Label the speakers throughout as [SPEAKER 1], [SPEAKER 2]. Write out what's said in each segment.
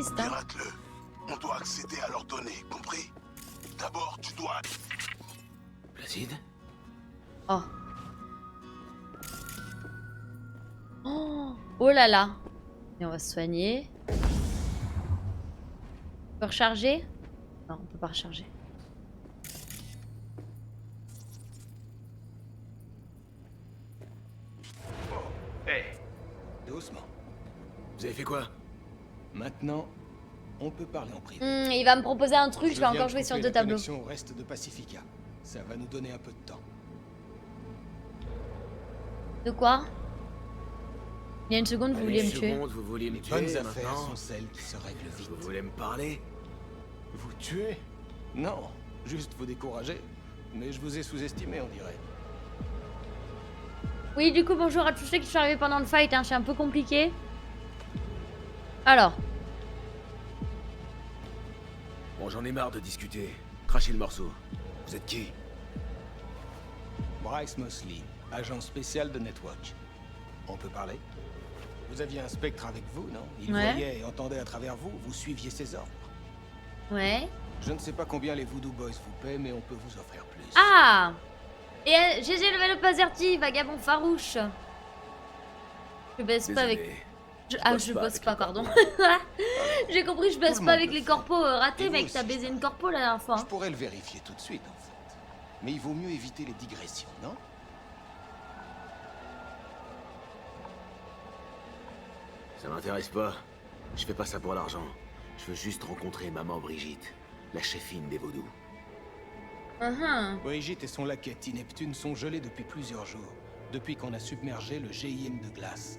[SPEAKER 1] triste, hein.
[SPEAKER 2] Pirate-le. On doit accéder à leurs données, compris? D'abord, tu dois...
[SPEAKER 3] Placide?
[SPEAKER 1] Oh. Oh, oh là là. Et on va se soigner. On peut recharger? Non, on peut pas recharger.
[SPEAKER 3] Hey, doucement. Vous avez fait quoi? Maintenant, on peut parler en privé.
[SPEAKER 1] Il va me proposer un truc, je vais
[SPEAKER 3] viens
[SPEAKER 1] encore
[SPEAKER 3] de
[SPEAKER 1] jouer sur
[SPEAKER 3] couper
[SPEAKER 1] 2
[SPEAKER 3] la
[SPEAKER 1] tableaux.
[SPEAKER 3] connexion au reste de Pacifica. Ça va nous donner un peu de temps.
[SPEAKER 1] De quoi? Il y a une seconde, vous vouliez me tuer.
[SPEAKER 3] Vous vouliez me tuer, bonnes affaires sont celles qui se règlent vite. Vous voulez me parler? Vous tuer? Non, juste vous décourager. Mais je vous ai sous-estimé, on dirait.
[SPEAKER 1] Oui, du coup, bonjour à tous ceux qui sont arrivés pendant le fight, hein, c'est un peu compliqué. Alors.
[SPEAKER 4] Bon, j'en ai marre de discuter. Crachez le morceau. Vous êtes qui?
[SPEAKER 3] Bryce Mosley, agent spécial de Netwatch. On peut parler? Vous aviez un spectre avec vous, non? Il voyait et entendait à travers vous, vous suiviez ses ordres.
[SPEAKER 1] Ouais.
[SPEAKER 3] Je ne sais pas combien les Voodoo Boys vous paient, mais on peut vous offrir plus.
[SPEAKER 1] Ah! Et GG level up Azerty, vagabond farouche. Je baisse pas avec... je bosse pas, pardon. J'ai compris, je baisse pas avec les corpos ratés, mec. T'as baisé une corpo la dernière fois.
[SPEAKER 3] Je pourrais le vérifier tout de suite, en fait. Mais il vaut mieux éviter les digressions, non?
[SPEAKER 4] Ça m'intéresse pas. Je fais pas ça pour l'argent. Je veux juste rencontrer maman Brigitte, la chefine des vaudous.
[SPEAKER 3] Brigitte et son laquais Neptune sont gelés depuis plusieurs jours, depuis qu'on a submergé le GIM de glace.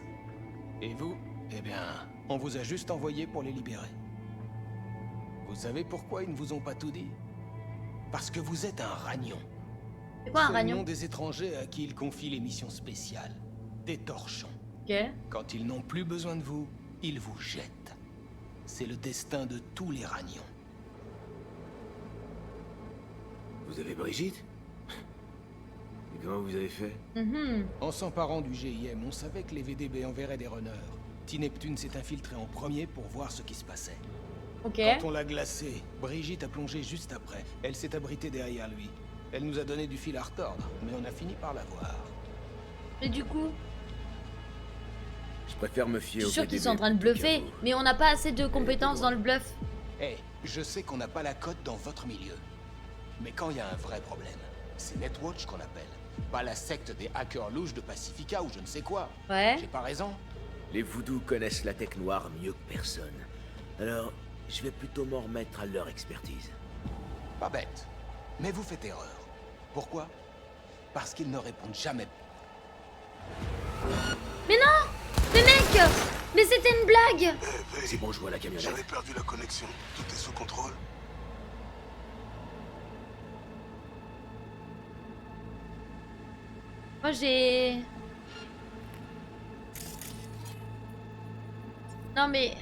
[SPEAKER 3] Et vous? Eh bien, on vous a juste envoyé pour les libérer. Vous savez pourquoi ils ne vous ont pas tout dit? Parce que vous êtes un ragnon.
[SPEAKER 1] C'est quoi un
[SPEAKER 3] C'est le
[SPEAKER 1] ragnon?
[SPEAKER 3] nom des étrangers à qui ils confient les missions spéciales. Des torchons.
[SPEAKER 1] Ok.
[SPEAKER 3] Quand ils n'ont plus besoin de vous, ils vous jettent. C'est le destin de tous les ragnons.
[SPEAKER 4] Vous avez Brigitte? Et comment vous avez fait?
[SPEAKER 3] En s'emparant du GIM, on savait que les VDB enverraient des runners. Neptune s'est infiltré en premier pour voir ce qui se passait.
[SPEAKER 1] Ok.
[SPEAKER 3] Quand on l'a glacé, Brigitte a plongé juste après. Elle s'est abritée derrière lui. Elle nous a donné du fil à retordre, mais on a fini par la voir.
[SPEAKER 1] Et du coup,
[SPEAKER 4] Je préfère me
[SPEAKER 1] je
[SPEAKER 4] fier
[SPEAKER 1] suis
[SPEAKER 4] au
[SPEAKER 1] sûr qu'ils
[SPEAKER 4] VDB
[SPEAKER 1] sont en train de
[SPEAKER 4] plutôt qu'à
[SPEAKER 1] bluffer,
[SPEAKER 4] vous.
[SPEAKER 1] mais on n'a pas assez de compétences dans le bluff.
[SPEAKER 3] Hey, je sais qu'on n'a pas la cote dans votre milieu. Mais quand il y a un vrai problème, c'est Netwatch qu'on appelle. Pas la secte des hackers louches de Pacifica ou je ne sais quoi.
[SPEAKER 1] Ouais.
[SPEAKER 3] J'ai pas raison?
[SPEAKER 4] Les voodoo connaissent la tech noire mieux que personne. Alors, je vais plutôt m'en remettre à leur expertise.
[SPEAKER 3] Pas bête. Mais vous faites erreur. Pourquoi? Parce qu'ils ne répondent jamais.
[SPEAKER 1] Mais non! Mais mec! Mais c'était une blague!
[SPEAKER 4] C'est bon, je vois la camionnette.
[SPEAKER 2] J'avais perdu la connexion. Tout est sous contrôle.
[SPEAKER 1] Moi j'ai... Non mais...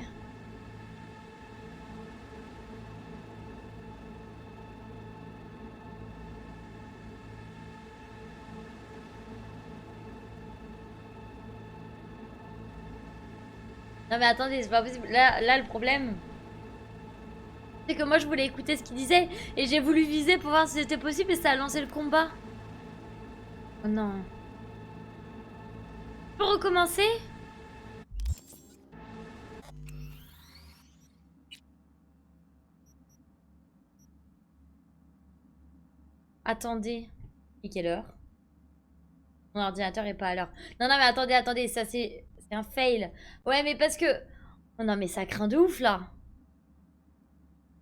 [SPEAKER 1] Non mais attendez, c'est pas possible. Là le problème, c'est que moi je voulais écouter ce qu'il disait et j'ai voulu viser pour voir si c'était possible et ça a lancé le combat. Oh non. Je peux recommencer? Attendez. Et quelle heure? Mon ordinateur est pas à l'heure. Non, non, mais attendez, ça c'est un fail. Ouais, mais parce que... Oh non, mais ça craint de ouf, là.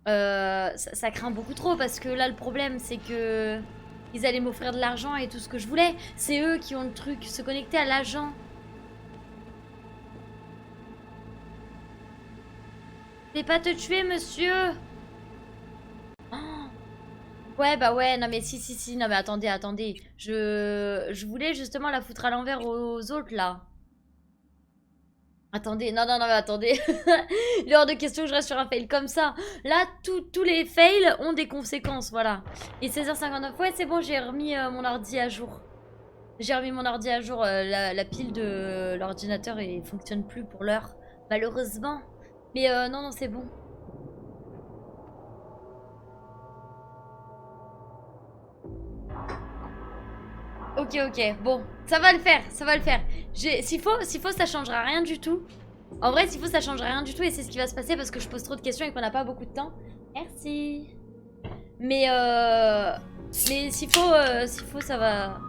[SPEAKER 1] Ça craint beaucoup trop, parce que là, le problème, c'est que... Ils allaient m'offrir de l'argent et tout ce que je voulais. C'est eux qui ont le truc, se connecter à l'agent. Je vais pas te tuer, monsieur. Oh. Ouais, bah ouais, non mais si, non mais attendez. Je voulais justement la foutre à l'envers aux autres, là. Attendez, non, mais attendez. Il est hors de question que je reste sur un fail comme ça. Là, tous les fails ont des conséquences, voilà. Et 16h59, ouais, c'est bon, j'ai remis mon ordi à jour. J'ai remis mon ordi à jour, la pile de l'ordinateur et fonctionne plus pour l'heure, malheureusement. Mais non, non, c'est bon. Ok, ok, bon, ça va le faire, ça va le faire. S'il faut, ça changera rien du tout. En vrai, s'il faut, ça changera rien du tout et c'est ce qui va se passer parce que je pose trop de questions et qu'on n'a pas beaucoup de temps. Merci. Mais s'il faut, ça va...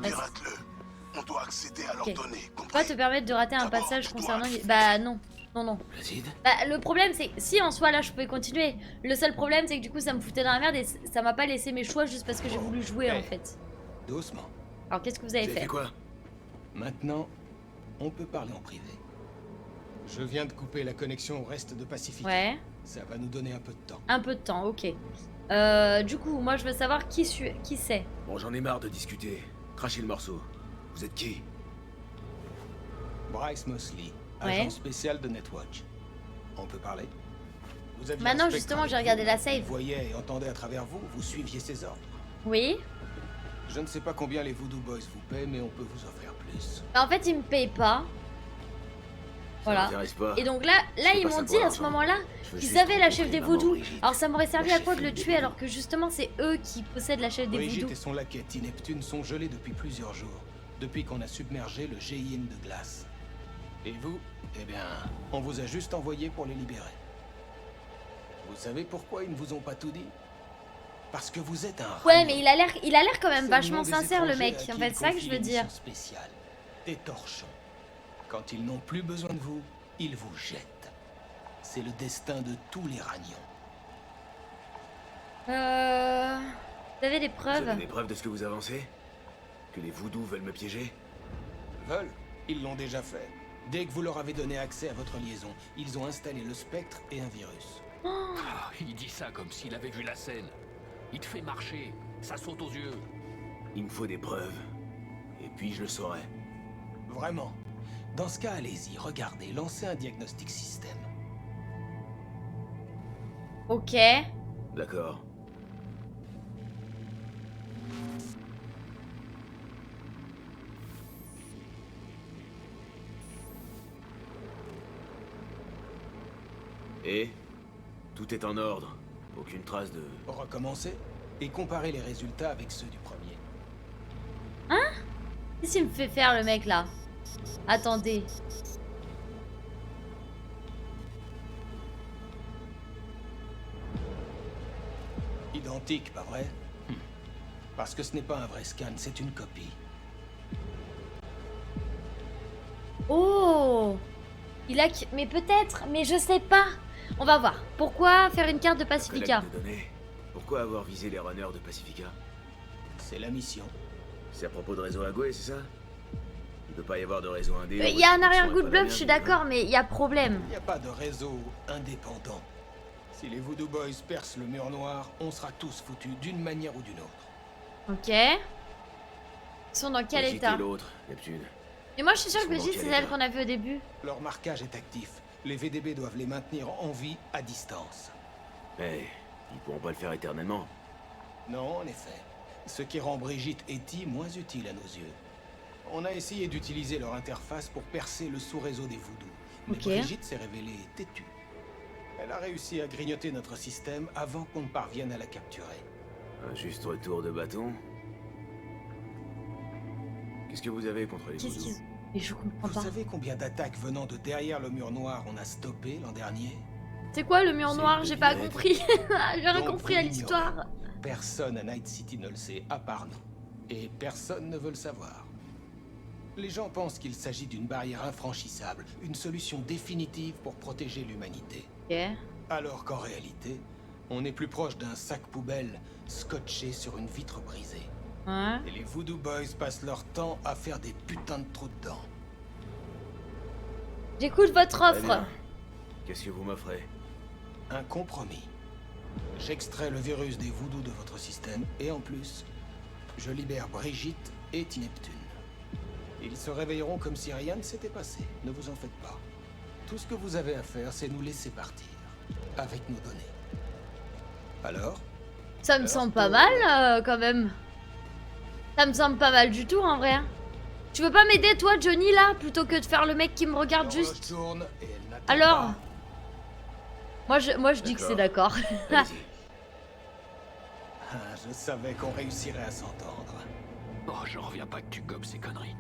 [SPEAKER 2] Pirate-le. On doit accéder à leurs
[SPEAKER 1] Ok.
[SPEAKER 2] données,
[SPEAKER 1] Pas
[SPEAKER 2] compris?
[SPEAKER 1] te permettre de rater un
[SPEAKER 2] D'abord,
[SPEAKER 1] passage
[SPEAKER 2] tu dois
[SPEAKER 1] concernant...
[SPEAKER 2] accepter.
[SPEAKER 1] Bah non, non, non.
[SPEAKER 4] Placide?
[SPEAKER 1] Bah, le problème, c'est que si en soi là je pouvais continuer, le seul problème c'est que du coup ça me foutait dans la merde et ça m'a pas laissé mes choix juste parce que j'ai voulu jouer en fait.
[SPEAKER 3] Doucement.
[SPEAKER 1] Alors qu'est-ce que vous avez
[SPEAKER 4] Vous avez
[SPEAKER 1] fait?
[SPEAKER 4] fait quoi?
[SPEAKER 3] Maintenant, on peut parler en privé. Je viens de couper la connexion au reste de Pacifica.
[SPEAKER 1] Ouais,
[SPEAKER 3] Ça va nous donner un peu de temps.
[SPEAKER 1] un peu de temps, ok. Du coup, moi je veux savoir qui c'est.
[SPEAKER 4] Bon, j'en ai marre de discuter. Crachez le morceau. Vous êtes qui?
[SPEAKER 3] Bryce Mosley,
[SPEAKER 1] Ouais.
[SPEAKER 3] agent spécial de Netwatch. On peut parler? Vous aviez
[SPEAKER 1] Maintenant,
[SPEAKER 3] un spectre
[SPEAKER 1] justement,
[SPEAKER 3] avec
[SPEAKER 1] j'ai regardé
[SPEAKER 3] vous,
[SPEAKER 1] la save.
[SPEAKER 3] il voyait et entendait à travers vous, vous suiviez ses ordres.
[SPEAKER 1] Oui.
[SPEAKER 3] Je ne sais pas combien les Voodoo Boys vous paient, mais on peut vous offrir plus.
[SPEAKER 1] Bah, en fait, ils me payent pas.
[SPEAKER 4] Ça
[SPEAKER 1] Voilà.
[SPEAKER 4] m'intéresse pas.
[SPEAKER 1] Et donc là
[SPEAKER 4] Je fais
[SPEAKER 1] ils
[SPEAKER 4] pas
[SPEAKER 1] m'ont
[SPEAKER 4] ça
[SPEAKER 1] dit
[SPEAKER 4] pour
[SPEAKER 1] à ce
[SPEAKER 4] l'argent.
[SPEAKER 1] moment-là
[SPEAKER 4] Je veux
[SPEAKER 1] qu'ils
[SPEAKER 4] juste
[SPEAKER 1] avaient la chef
[SPEAKER 4] rencontrer
[SPEAKER 1] des
[SPEAKER 4] maman
[SPEAKER 1] Voodoo.
[SPEAKER 4] Brigitte,
[SPEAKER 1] Alors ça m'aurait servi
[SPEAKER 4] la
[SPEAKER 1] à quoi de le
[SPEAKER 4] chefine des
[SPEAKER 1] tuer alors
[SPEAKER 4] Voodoo.
[SPEAKER 1] que justement c'est eux qui possèdent la chef des
[SPEAKER 3] Brigitte
[SPEAKER 1] Voodoo?
[SPEAKER 3] et son laquais Neptune sont gelés depuis plusieurs jours, depuis qu'on a submergé le GIN de glace. Et vous, eh bien, on vous a juste envoyé pour les libérer. Vous savez pourquoi ils ne vous ont pas tout dit? Parce que vous êtes un
[SPEAKER 1] Ouais,
[SPEAKER 3] ragnon.
[SPEAKER 1] mais il a l'air quand même
[SPEAKER 3] C'est
[SPEAKER 1] vachement
[SPEAKER 3] le nom des
[SPEAKER 1] sincère le
[SPEAKER 3] étrangers
[SPEAKER 1] mec.
[SPEAKER 3] à qui
[SPEAKER 1] En fait,
[SPEAKER 3] ils
[SPEAKER 1] c'est ça que
[SPEAKER 3] confient
[SPEAKER 1] je veux
[SPEAKER 3] une
[SPEAKER 1] dire.
[SPEAKER 3] mission spéciale. Des torchons. Quand ils n'ont plus besoin de vous, ils vous jettent. C'est le destin de tous les ragnons.
[SPEAKER 1] Vous avez des
[SPEAKER 4] Vous
[SPEAKER 1] preuves?
[SPEAKER 4] avez des preuves de ce que vous avancez? Que les Voodoo veulent me piéger?
[SPEAKER 3] Veulent? Ils l'ont déjà fait. Dès que vous leur avez donné accès à votre liaison, ils ont installé le spectre et un virus.
[SPEAKER 5] Ah, il dit ça comme s'il avait vu la scène. Il te fait marcher, ça saute aux yeux.
[SPEAKER 4] Il me faut des preuves. Et puis je le saurai.
[SPEAKER 3] Vraiment. Dans ce cas, allez-y, regardez, lancez un diagnostic système.
[SPEAKER 1] Ok.
[SPEAKER 4] D'accord. Et tout est en ordre. Aucune trace de...
[SPEAKER 3] Recommencez et comparez les résultats avec ceux du premier.
[SPEAKER 1] Qu'est-ce qu'il me fait faire le mec là? Attendez.
[SPEAKER 3] Identique, pas vrai? Parce que ce n'est pas un vrai scan, c'est une copie.
[SPEAKER 1] Oh! Mais peut-être, mais je sais pas. On va voir. Pourquoi faire une carte de Pacifica?
[SPEAKER 4] Collecte de données. Pourquoi avoir visé les runners de Pacifica?
[SPEAKER 3] C'est la mission.
[SPEAKER 4] C'est à propos de réseau Agoué, c'est ça? Il peut pas y avoir de réseau indé.
[SPEAKER 1] Il y a un arrière-goût de bluff, je suis d'accord, mais il y a problème.
[SPEAKER 3] Il n'y a pas de réseau indépendant. Si les Voodoo Boys percent le mur noir, on sera tous foutus d'une manière ou d'une autre.
[SPEAKER 1] Ok. Ils sont dans quel état?
[SPEAKER 4] l'autre, Neptune.
[SPEAKER 1] Et moi je suis sûre que
[SPEAKER 4] Ils sont dans
[SPEAKER 1] Brigitte c'est
[SPEAKER 4] quel
[SPEAKER 1] celle
[SPEAKER 4] état?
[SPEAKER 1] qu'on a vue au début.
[SPEAKER 3] Leur marquage est actif. Les VDB doivent les maintenir en vie à distance.
[SPEAKER 4] Mais ils pourront pas le faire éternellement.
[SPEAKER 3] Non, en effet. Ce qui rend Brigitte et Ti moins utiles à nos yeux. On a essayé d'utiliser leur interface pour percer le sous-réseau des Voodoo. Mais
[SPEAKER 1] Ok.
[SPEAKER 3] Brigitte s'est révélée têtue. Elle a réussi à grignoter notre système avant qu'on ne parvienne à la capturer.
[SPEAKER 4] Un juste retour de bâton. Qu'est-ce que vous avez contre les
[SPEAKER 1] Qu'est-ce
[SPEAKER 4] Voodoo?
[SPEAKER 1] qu'ils... Mais je comprends
[SPEAKER 3] Vous
[SPEAKER 1] pas.
[SPEAKER 3] savez combien d'attaques venant de derrière le mur noir on a stoppé l'an dernier?
[SPEAKER 1] C'est quoi le mur
[SPEAKER 3] C'est
[SPEAKER 1] noir?
[SPEAKER 3] une
[SPEAKER 1] J'ai pas
[SPEAKER 3] devinette.
[SPEAKER 1] compris. J'ai rien
[SPEAKER 3] Donc,
[SPEAKER 1] compris à
[SPEAKER 3] vous
[SPEAKER 1] l'histoire.
[SPEAKER 3] Personne à Night City ne le sait, à part nous. Et personne ne veut le savoir. Les gens pensent qu'il s'agit d'une barrière infranchissable, une solution définitive pour protéger l'humanité.
[SPEAKER 1] Ok.
[SPEAKER 3] Alors qu'en réalité, on est plus proche d'un sac poubelle scotché sur une vitre brisée.
[SPEAKER 1] Ouais.
[SPEAKER 3] Et les Voodoo Boys passent leur temps à faire des putains de trous dedans.
[SPEAKER 1] J'écoute votre
[SPEAKER 4] Très
[SPEAKER 1] offre.
[SPEAKER 4] bien. Qu'est-ce que vous m'offrez?
[SPEAKER 3] Un compromis. J'extrais le virus des Voodoo de votre système, et en plus, je libère Brigitte et Neptune. Ils se réveilleront comme si rien ne s'était passé, ne vous en faites pas. Tout ce que vous avez à faire, c'est nous laisser partir, avec nos données. Alors,
[SPEAKER 1] Ça me semble pas mal quand même. Ça me semble pas mal du tout en vrai. Tu veux pas m'aider, toi, Johnny, là, plutôt que de faire le mec qui me regarde juste?
[SPEAKER 3] Retourne et elle n'attend
[SPEAKER 1] Alors
[SPEAKER 3] pas.
[SPEAKER 1] Moi, je dis que c'est d'accord.
[SPEAKER 4] Allez-y.
[SPEAKER 3] Ah, je savais qu'on réussirait à s'entendre.
[SPEAKER 5] Oh, j'en reviens pas que tu gobes ces conneries.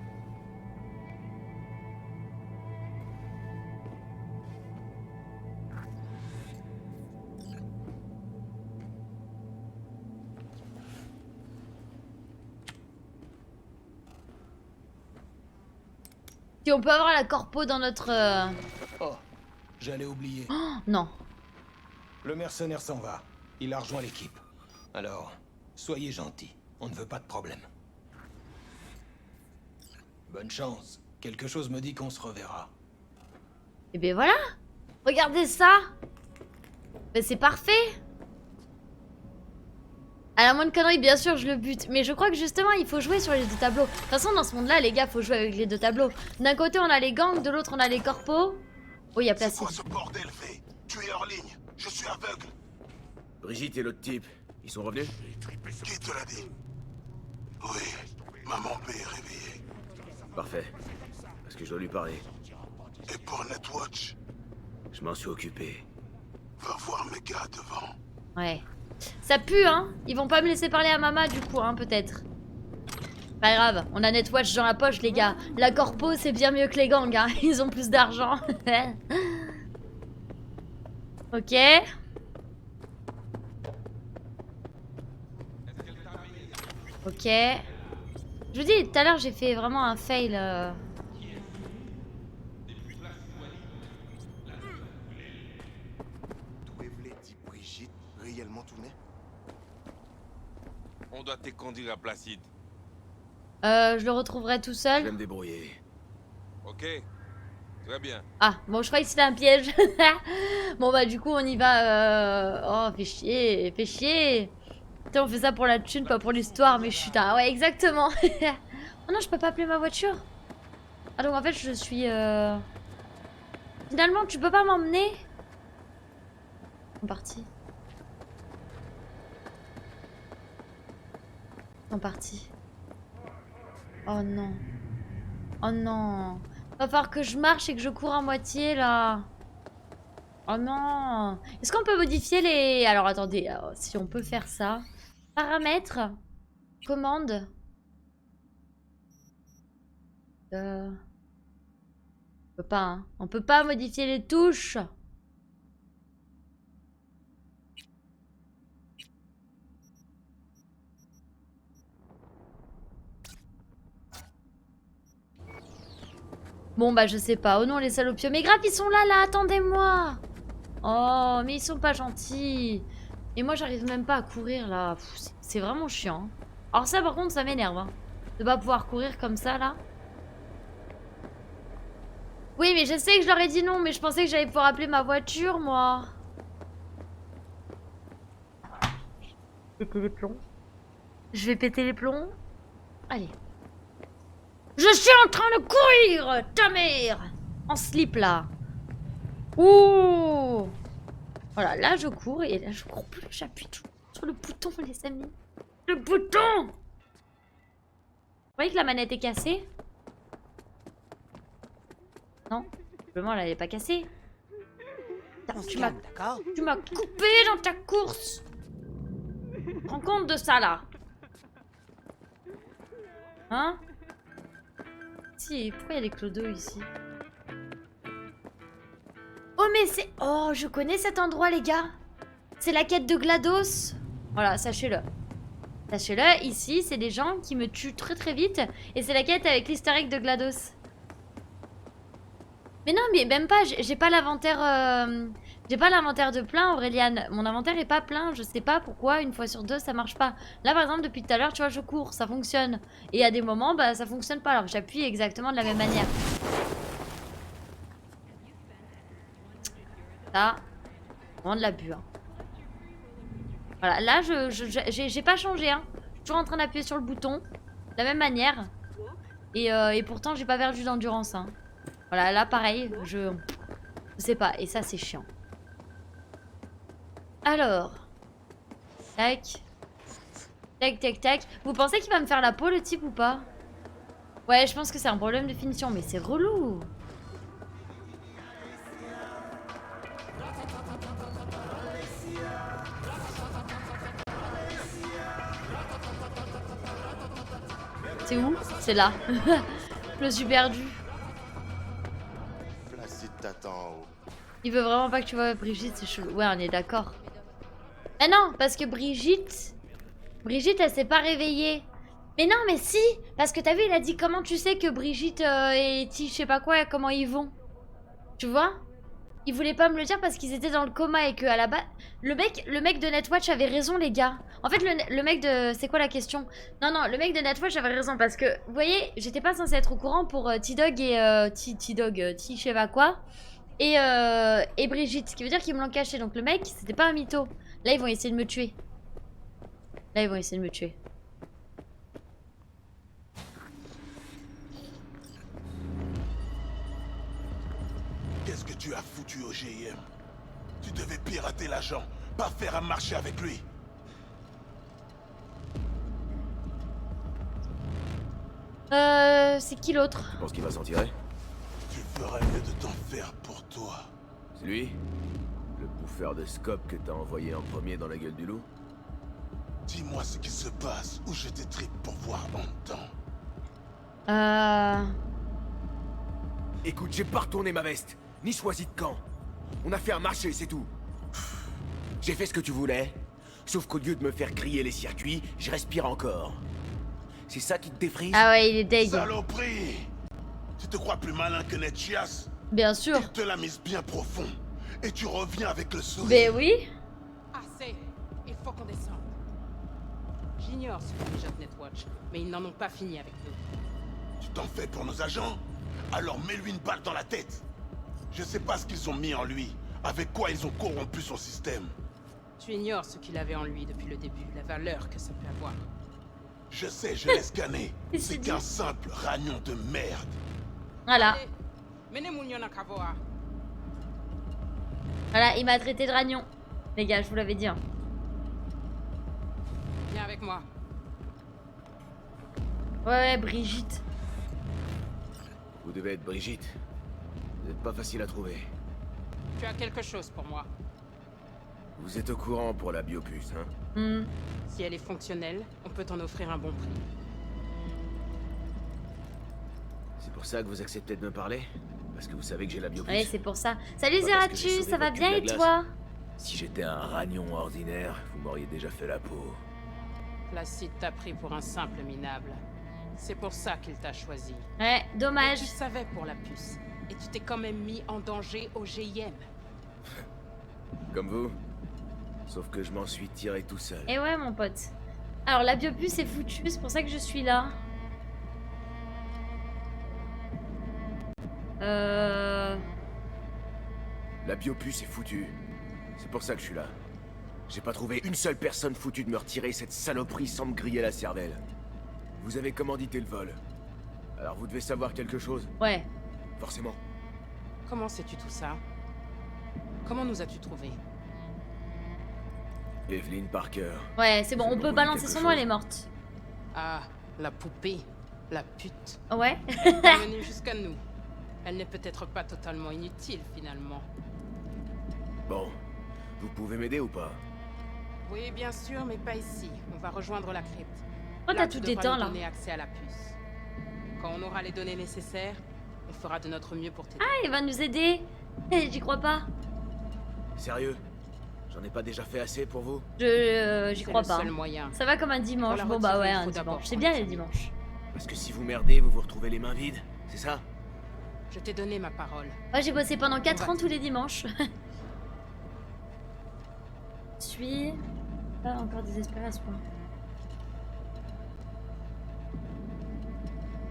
[SPEAKER 1] Si on peut avoir la corpo dans notre...
[SPEAKER 3] Oh, j'allais oublier.
[SPEAKER 1] Oh, non.
[SPEAKER 3] Le mercenaire s'en va. Il a rejoint l'équipe. Alors, soyez gentils. On ne veut pas de problème. Bonne chance. Quelque chose me dit qu'on se reverra.
[SPEAKER 1] Et ben voilà. Regardez ça. Ben c'est parfait. À la moindre connerie, bien sûr, je le bute. Mais je crois que justement, il faut jouer sur les deux tableaux. De toute façon, dans ce monde-là, les gars, faut jouer avec les deux tableaux. D'un côté, on a les gangs, de l'autre, on a les corpos. Oh, il y a
[SPEAKER 2] C'est
[SPEAKER 1] Placide.
[SPEAKER 2] quoi ce bordel, V? Tu es hors ligne. Je suis aveugle.
[SPEAKER 4] Brigitte et l'autre type, ils sont revenus?
[SPEAKER 2] Qui te l'a dit? Oui, maman P est réveillée.
[SPEAKER 4] Parfait. Parce que je dois lui parler.
[SPEAKER 2] Et pour Netwatch,
[SPEAKER 4] Je m'en suis occupé.
[SPEAKER 2] va voir mes gars devant.
[SPEAKER 1] Ouais. Ça pue, hein. Ils vont pas me laisser parler à Mama, du coup, hein, peut-être. Pas grave, on a Netwatch dans la poche, les gars. La corpo, c'est bien mieux que les gangs, hein. Ils ont plus d'argent. Ok. Ok. Je vous dis, tout à l'heure, j'ai fait vraiment un fail.
[SPEAKER 6] D'où est dit Brigitte réellement tournée?
[SPEAKER 7] On doit te conduire à Placide.
[SPEAKER 1] Je le retrouverai tout
[SPEAKER 4] Je
[SPEAKER 1] seul.
[SPEAKER 4] vais me débrouiller.
[SPEAKER 7] Ok? Très bien.
[SPEAKER 1] Ah, bon, je crois que c'était un piège. Bon, bah, du coup, on y va. Oh, fais chier, fais chier. Putain, on fait ça pour la thune, pas pour l'histoire, mais putain, ouais, exactement. Oh non, je peux pas appeler ma voiture. Ah, donc en fait, je suis. Finalement, tu peux pas m'emmener? Ils sont partis. Ils sont partis. Oh non. Oh non. Va falloir que je marche et que je cours à moitié là. Oh non. Est-ce qu'on peut modifier les... Alors attendez, si on peut faire ça. Paramètres. Commande. On peut pas, hein. On peut pas modifier les touches. Bon bah je sais pas. Oh non les salopios. Mais grave ils sont là attendez-moi. Oh mais ils sont pas gentils. Et moi j'arrive même pas à courir là. C'est vraiment chiant. Alors ça par contre ça m'énerve. Hein. De pas pouvoir courir comme ça là. Oui mais je sais que je leur ai dit non. Mais je pensais que j'allais pouvoir appeler ma voiture moi. Péter les plombs. Je vais péter les plombs. Allez. Je suis en train de courir, ta mère. En slip là. Ouh. Voilà, là je cours et là je cours plus. J'appuie tout sur le bouton, les amis. Le bouton. Vous voyez que la manette est cassée? Non, simplement elle est pas cassée. Putain, tu m'as coupé dans ta course. Rends compte de ça là. Hein? Si, pourquoi il y a des clodos ici? Oh mais c'est... Oh, je connais cet endroit les gars. C'est la quête de GLaDOS. Voilà, sachez-le. Sachez-le, ici, c'est des gens qui me tuent très très vite. Et c'est la quête avec l'easter egg de GLaDOS. Mais non, mais même pas, j'ai pas l'inventaire... J'ai pas l'inventaire de plein, Aureliane. Mon inventaire est pas plein, je sais pas pourquoi, une fois sur deux, ça marche pas. Là, par exemple, depuis tout à l'heure, tu vois, je cours, ça fonctionne. Et à des moments, bah, ça fonctionne pas, alors que j'appuie exactement de la même manière. Ça, vraiment de l'abus, hein. Voilà, là, j'ai pas changé, hein. Je suis toujours en train d'appuyer sur le bouton, de la même manière. Et pourtant, j'ai pas perdu d'endurance, hein. Voilà, là, pareil, je sais pas, et ça, c'est chiant. Alors, tac, tac, tac, tac. Vous pensez qu'il va me faire la peau le type ou pas? Ouais, je pense que c'est un problème de finition, mais c'est relou. C'est où? C'est là. Je me suis perdue.
[SPEAKER 6] Placide t'attend en haut.
[SPEAKER 1] Il veut vraiment pas que tu vois Brigitte, c'est chelou. Ouais, on est d'accord. Mais non, parce que Brigitte, elle s'est pas réveillée. Mais non, mais si, parce que t'as vu, il a dit comment tu sais que Brigitte et Ti, je sais pas quoi, comment ils vont. Tu vois? Il voulait pas me le dire parce qu'ils étaient dans le coma et que à la base, le mec de Netwatch avait raison, les gars. En fait, le mec de, c'est quoi la question? Non, le mec de Netwatch avait raison parce que, vous voyez, j'étais pas censée être au courant pour T-Dog et Ti, je sais pas quoi. Et Brigitte, ce qui veut dire qu'ils me l'ont caché. Donc le mec, c'était pas un mytho. Là, ils vont essayer de me tuer.
[SPEAKER 2] Qu'est-ce que tu as foutu au GIM? Tu devais pirater l'agent, pas faire un marché avec lui.
[SPEAKER 1] C'est qui l'autre?
[SPEAKER 4] Tu penses qu'il va s'en tirer?
[SPEAKER 2] Tu ferais mieux de t'en faire pour toi.
[SPEAKER 4] C'est lui? Le bouffeur de scope que t'as envoyé en premier dans la gueule du loup?
[SPEAKER 2] Dis-moi ce qui se passe ou je t'étripe pour voir en temps.
[SPEAKER 4] Écoute, j'ai pas retourné ma veste, ni choisi de camp. On a fait un marché, c'est tout. J'ai fait ce que tu voulais, sauf qu'au lieu de me faire griller les circuits, je respire encore. C'est ça qui te défrise?
[SPEAKER 1] Ah ouais, il est deg.
[SPEAKER 2] Saloperie! Tu te crois plus malin que Netchias?
[SPEAKER 1] Bien sûr.
[SPEAKER 2] Il te l'a mise bien profond. Et tu reviens avec le sourire.
[SPEAKER 1] Ben oui.
[SPEAKER 8] Assez. Il faut qu'on descende. J'ignore ce que déjà Netwatch, mais ils n'en ont pas fini avec nous.
[SPEAKER 2] Tu t'en fais pour nos agents? Alors mets-lui une balle dans la tête. Je sais pas ce qu'ils ont mis en lui, avec quoi ils ont corrompu son système.
[SPEAKER 8] Tu ignores ce qu'il avait en lui depuis le début, la valeur que ça peut avoir.
[SPEAKER 2] Je sais, je l'ai scanné.
[SPEAKER 1] Qu'est-ce
[SPEAKER 2] C'est
[SPEAKER 1] qu'il
[SPEAKER 2] qu'un
[SPEAKER 1] dit?
[SPEAKER 2] simple ragnon de merde.
[SPEAKER 1] Voilà.
[SPEAKER 8] Allez, menez Mounion à Kavoa.
[SPEAKER 1] Voilà, il m'a traité de ragnon. Les gars, je vous l'avais dit. Hein.
[SPEAKER 8] Viens avec moi.
[SPEAKER 1] Ouais, Brigitte.
[SPEAKER 4] Vous devez être Brigitte. Vous n'êtes pas facile à trouver.
[SPEAKER 8] Tu as quelque chose pour moi.
[SPEAKER 4] Vous êtes au courant pour la biopuce, hein?
[SPEAKER 1] Hmm.
[SPEAKER 8] Si elle est fonctionnelle, on peut t'en offrir un bon prix.
[SPEAKER 4] C'est pour ça que vous acceptez de me parler? Parce que vous savez que j'ai la biopuce?
[SPEAKER 1] Ouais, c'est pour ça. Salut
[SPEAKER 4] Pas parce que j'ai
[SPEAKER 1] Zeratus,
[SPEAKER 4] sauvé
[SPEAKER 1] ça va
[SPEAKER 4] votre
[SPEAKER 1] bien
[SPEAKER 4] cul de
[SPEAKER 1] et
[SPEAKER 4] la
[SPEAKER 1] toi?
[SPEAKER 4] Si j'étais un ragnon ordinaire, vous m'auriez déjà fait la peau.
[SPEAKER 8] Placide t'a pris pour un simple minable. C'est pour ça qu'il t'a choisi.
[SPEAKER 1] Ouais,
[SPEAKER 8] Et
[SPEAKER 1] dommage.
[SPEAKER 8] tu savais pour la puce. Et tu t'es quand même mis en danger au GIM.
[SPEAKER 4] Comme vous. Sauf que je m'en suis tiré tout seul.
[SPEAKER 1] Et ouais, mon pote. Alors, la biopuce est foutue, c'est pour ça que je suis là.
[SPEAKER 4] La biopuce est foutue. C'est pour ça que je suis là. J'ai pas trouvé une seule personne foutue de me retirer cette saloperie sans me griller la cervelle. Vous avez commandité le vol. Alors vous devez savoir quelque chose,
[SPEAKER 1] Ouais.
[SPEAKER 4] forcément.
[SPEAKER 8] Comment sais-tu tout ça? Comment nous as-tu trouvés?
[SPEAKER 4] Evelyn Parker.
[SPEAKER 1] Ouais, c'est bon,
[SPEAKER 4] Ça
[SPEAKER 1] on
[SPEAKER 4] m'a
[SPEAKER 1] peut
[SPEAKER 4] volé
[SPEAKER 1] balancer
[SPEAKER 4] quelque
[SPEAKER 1] son nom,
[SPEAKER 4] chose.
[SPEAKER 1] elle est morte.
[SPEAKER 8] Ah, la poupée. La pute.
[SPEAKER 1] Ouais.
[SPEAKER 8] Elle est venue jusqu'à nous. Elle n'est peut-être pas totalement inutile, finalement.
[SPEAKER 4] Bon, vous pouvez m'aider ou pas?
[SPEAKER 8] Oui, bien sûr, mais pas ici. On va rejoindre la crypte.
[SPEAKER 1] Oh,
[SPEAKER 8] Là,
[SPEAKER 1] t'as
[SPEAKER 8] tu
[SPEAKER 1] tout
[SPEAKER 8] devras
[SPEAKER 1] éteint,
[SPEAKER 8] nous
[SPEAKER 1] là.
[SPEAKER 8] donner accès à la puce. Quand on aura les données nécessaires, on fera de notre mieux pour t'aider.
[SPEAKER 1] Ah, il va nous aider. Eh, j'y crois pas.
[SPEAKER 4] Sérieux? J'en ai pas déjà fait assez pour vous?
[SPEAKER 1] J'y
[SPEAKER 8] C'est
[SPEAKER 1] crois
[SPEAKER 8] le
[SPEAKER 1] pas.
[SPEAKER 8] seul moyen.
[SPEAKER 1] Ça va comme un dimanche.
[SPEAKER 8] Pour la
[SPEAKER 1] Bon, bah
[SPEAKER 8] retirer,
[SPEAKER 1] ouais,
[SPEAKER 8] il
[SPEAKER 1] un
[SPEAKER 8] faut d'abord
[SPEAKER 1] dimanche. C'est
[SPEAKER 8] prendre
[SPEAKER 1] bien
[SPEAKER 8] sa
[SPEAKER 1] les
[SPEAKER 8] vie.
[SPEAKER 1] dimanches.
[SPEAKER 4] Parce que si vous merdez, vous vous retrouvez les mains vides, c'est ça?
[SPEAKER 8] Je t'ai donné ma parole.
[SPEAKER 1] Moi, j'ai bossé pendant 4
[SPEAKER 8] va
[SPEAKER 1] ans tous les dimanches. Je suis pas encore désespérée à ce point.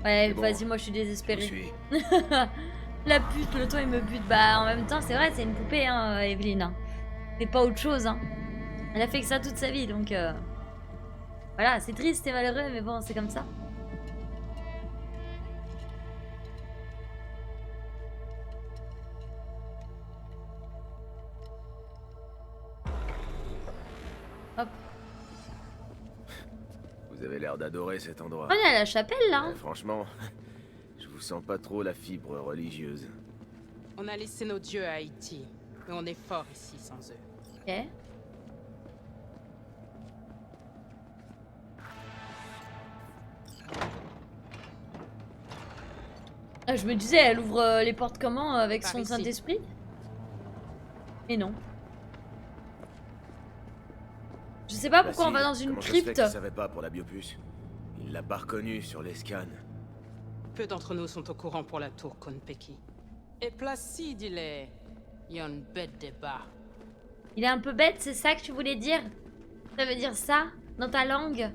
[SPEAKER 1] Ouais,
[SPEAKER 4] C'est bon.
[SPEAKER 1] vas-y, moi je suis
[SPEAKER 4] Je
[SPEAKER 1] désespérée.
[SPEAKER 4] suis.
[SPEAKER 1] La pute, le temps il me bute. Bah, en même temps, c'est vrai, c'est une poupée, hein, Evelyne. Hein. C'est pas autre chose, hein. Elle a fait que ça toute sa vie, donc. Voilà, c'est triste et malheureux, mais bon, c'est comme ça. Hop.
[SPEAKER 4] Vous avez l'air d'adorer cet endroit.
[SPEAKER 1] On est à la chapelle là.
[SPEAKER 4] Ouais, franchement, sens pas trop la fibre religieuse.
[SPEAKER 8] On a laissé nos dieux à Haïti, mais on est fort ici sans eux.
[SPEAKER 1] Ok. Ah, je me disais, elle ouvre les portes comment avec
[SPEAKER 8] Par
[SPEAKER 1] son
[SPEAKER 8] ici.
[SPEAKER 1] Saint-Esprit? Et non. Je sais pas pourquoi on va dans une
[SPEAKER 4] Comment ça se fait
[SPEAKER 1] crypte.
[SPEAKER 4] qu'il savait pas pour la biopuce? Il l'a pas reconnu sur les scans.
[SPEAKER 8] Peu d'entre nous sont au courant pour la tour Konpeki. Et Placide, il est... Il y a une bête débat.
[SPEAKER 1] Il est un peu bête, c'est ça que tu voulais dire? Ça veut dire ça dans ta langue?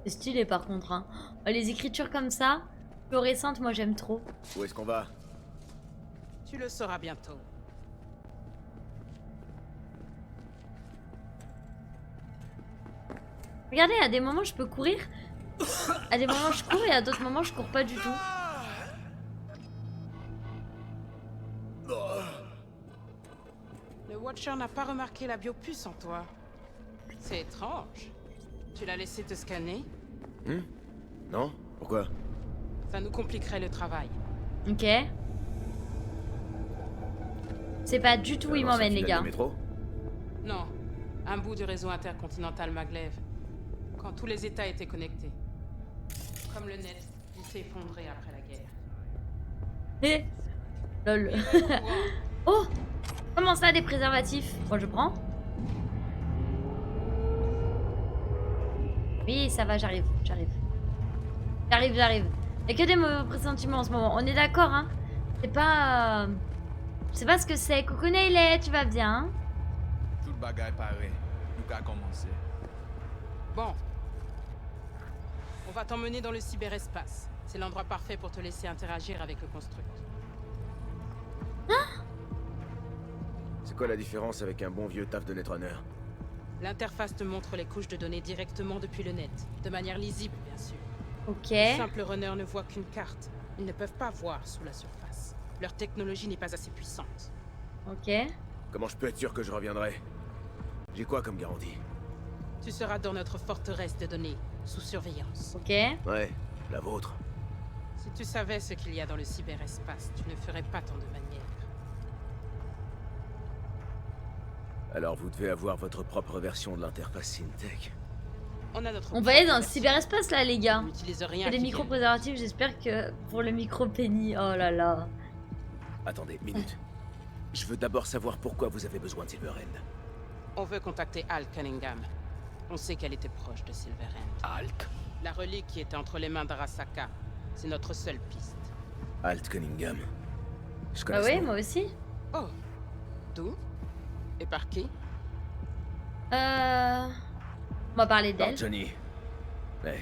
[SPEAKER 1] C'est stylé par contre, hein. Les écritures comme ça, fluorescentes, moi j'aime trop.
[SPEAKER 4] Où est-ce qu'on va?
[SPEAKER 8] Tu le sauras bientôt.
[SPEAKER 1] Regardez, à des moments je peux courir. À des moments je cours et à d'autres moments je cours pas du tout.
[SPEAKER 8] Le Watcher n'a pas remarqué la biopuce en toi. C'est étrange. Tu l'as laissé te scanner?
[SPEAKER 4] Non? Pourquoi?
[SPEAKER 8] Ça nous compliquerait le travail.
[SPEAKER 1] Ok. C'est pas du tout où il m'emmène les gars.
[SPEAKER 4] Métro?
[SPEAKER 8] Non, un bout du réseau intercontinental Maglev. Quand tous les États étaient connectés. Comme le net, il s'est effondré après la guerre.
[SPEAKER 1] Eh lol. Oh! Comment ça, des préservatifs? Moi je prends. Oui, ça va, j'arrive. J'arrive. Y'a que des mauvais pressentiments en ce moment. On est d'accord, hein? C'est pas... Je sais pas ce que c'est. Coucou Neiley, tu vas bien? Hein?
[SPEAKER 9] Tout le bagage pareil. Nous avons commencé.
[SPEAKER 8] Bon. On va t'emmener dans le cyberespace. C'est l'endroit parfait pour te laisser interagir avec le construct.
[SPEAKER 4] C'est quoi la différence avec un bon vieux taf de Netrunner?
[SPEAKER 8] L'interface te montre les couches de données directement depuis le net. De manière lisible, bien sûr.
[SPEAKER 1] Ok.
[SPEAKER 8] Les simples runners ne voient qu'une carte. Ils ne peuvent pas voir sous la surface. Leur technologie n'est pas assez puissante.
[SPEAKER 1] Ok.
[SPEAKER 4] Comment je peux être sûr que je reviendrai? J'ai quoi comme garantie?
[SPEAKER 8] Tu seras dans notre forteresse de données, sous surveillance.
[SPEAKER 1] Ok.
[SPEAKER 4] Ouais, la vôtre.
[SPEAKER 8] Si tu savais ce qu'il y a dans le cyberespace, tu ne ferais pas tant de manières.
[SPEAKER 4] Alors vous devez avoir votre propre version de l'interface Syntech.
[SPEAKER 8] On a notre
[SPEAKER 1] On va aller dans le
[SPEAKER 8] propre
[SPEAKER 1] cyberespace là les
[SPEAKER 8] version.
[SPEAKER 1] gars.
[SPEAKER 8] On n'utilise rien.
[SPEAKER 1] Il y a des
[SPEAKER 8] qui
[SPEAKER 1] micros
[SPEAKER 8] vienne.
[SPEAKER 1] préservatifs, j'espère que pour le micro penny. Oh là là.
[SPEAKER 4] Attendez, minute. Je veux d'abord savoir pourquoi vous avez besoin de Silverhand.
[SPEAKER 8] On veut contacter Al Cunningham. On sait qu'elle était proche de Silverhand.
[SPEAKER 5] Halt.
[SPEAKER 8] La relique qui était entre les mains d'Arasaka. C'est notre seule piste.
[SPEAKER 4] Alt Cunningham. Je connais
[SPEAKER 1] Bah
[SPEAKER 4] ce
[SPEAKER 1] oui,
[SPEAKER 4] nom.
[SPEAKER 1] moi aussi.
[SPEAKER 8] Oh. D'où? Et par qui?
[SPEAKER 1] On va parler
[SPEAKER 4] Par
[SPEAKER 1] d'elle.
[SPEAKER 4] Johnny. Mais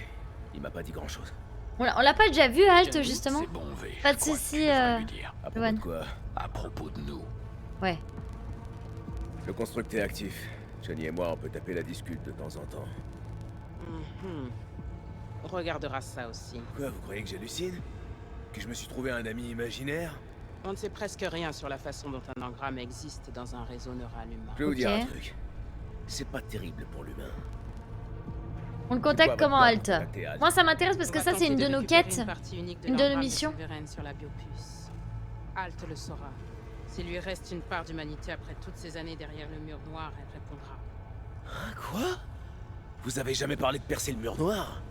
[SPEAKER 4] il m'a pas dit grand chose.
[SPEAKER 1] On l'a pas déjà vu, Halt,
[SPEAKER 8] Johnny,
[SPEAKER 1] justement?
[SPEAKER 5] C'est bon, V.
[SPEAKER 1] Pas
[SPEAKER 5] je
[SPEAKER 1] de
[SPEAKER 5] crois
[SPEAKER 1] soucis,
[SPEAKER 5] que tu devrais lui dire.
[SPEAKER 4] À propos
[SPEAKER 1] Ewan.
[SPEAKER 4] de quoi?
[SPEAKER 5] À propos de nous.
[SPEAKER 1] Ouais.
[SPEAKER 4] Le construct est actif. Johnny et moi, on peut taper la discute de temps en temps.
[SPEAKER 8] Mhm. On regardera ça aussi.
[SPEAKER 4] Quoi, vous croyez que j'hallucine? Que je me suis trouvé un ami imaginaire?
[SPEAKER 8] On ne sait presque rien sur la façon dont un engramme existe dans un réseau neural humain.
[SPEAKER 4] Je vais vous dire
[SPEAKER 1] Ok.
[SPEAKER 4] un truc. C'est pas terrible pour l'humain.
[SPEAKER 1] On le
[SPEAKER 4] Pourquoi
[SPEAKER 1] contacte
[SPEAKER 4] votre
[SPEAKER 1] comment,
[SPEAKER 4] peur
[SPEAKER 1] Halt?
[SPEAKER 4] de contacter Halt?
[SPEAKER 1] Moi, ça m'intéresse parce
[SPEAKER 8] On
[SPEAKER 1] que
[SPEAKER 8] va
[SPEAKER 1] ça, c'est
[SPEAKER 8] tenter
[SPEAKER 1] une de
[SPEAKER 8] de
[SPEAKER 1] nos
[SPEAKER 8] récupérer
[SPEAKER 1] quêtes.
[SPEAKER 8] une partie unique
[SPEAKER 1] une de nos
[SPEAKER 8] l'engramme
[SPEAKER 1] missions.
[SPEAKER 8] Silverhand sur la biopuce. Alt le saura. S'il lui reste une part d'humanité après toutes ces années derrière le mur noir, elle répondra.
[SPEAKER 4] Hein, quoi? Vous avez jamais parlé de percer le mur noir?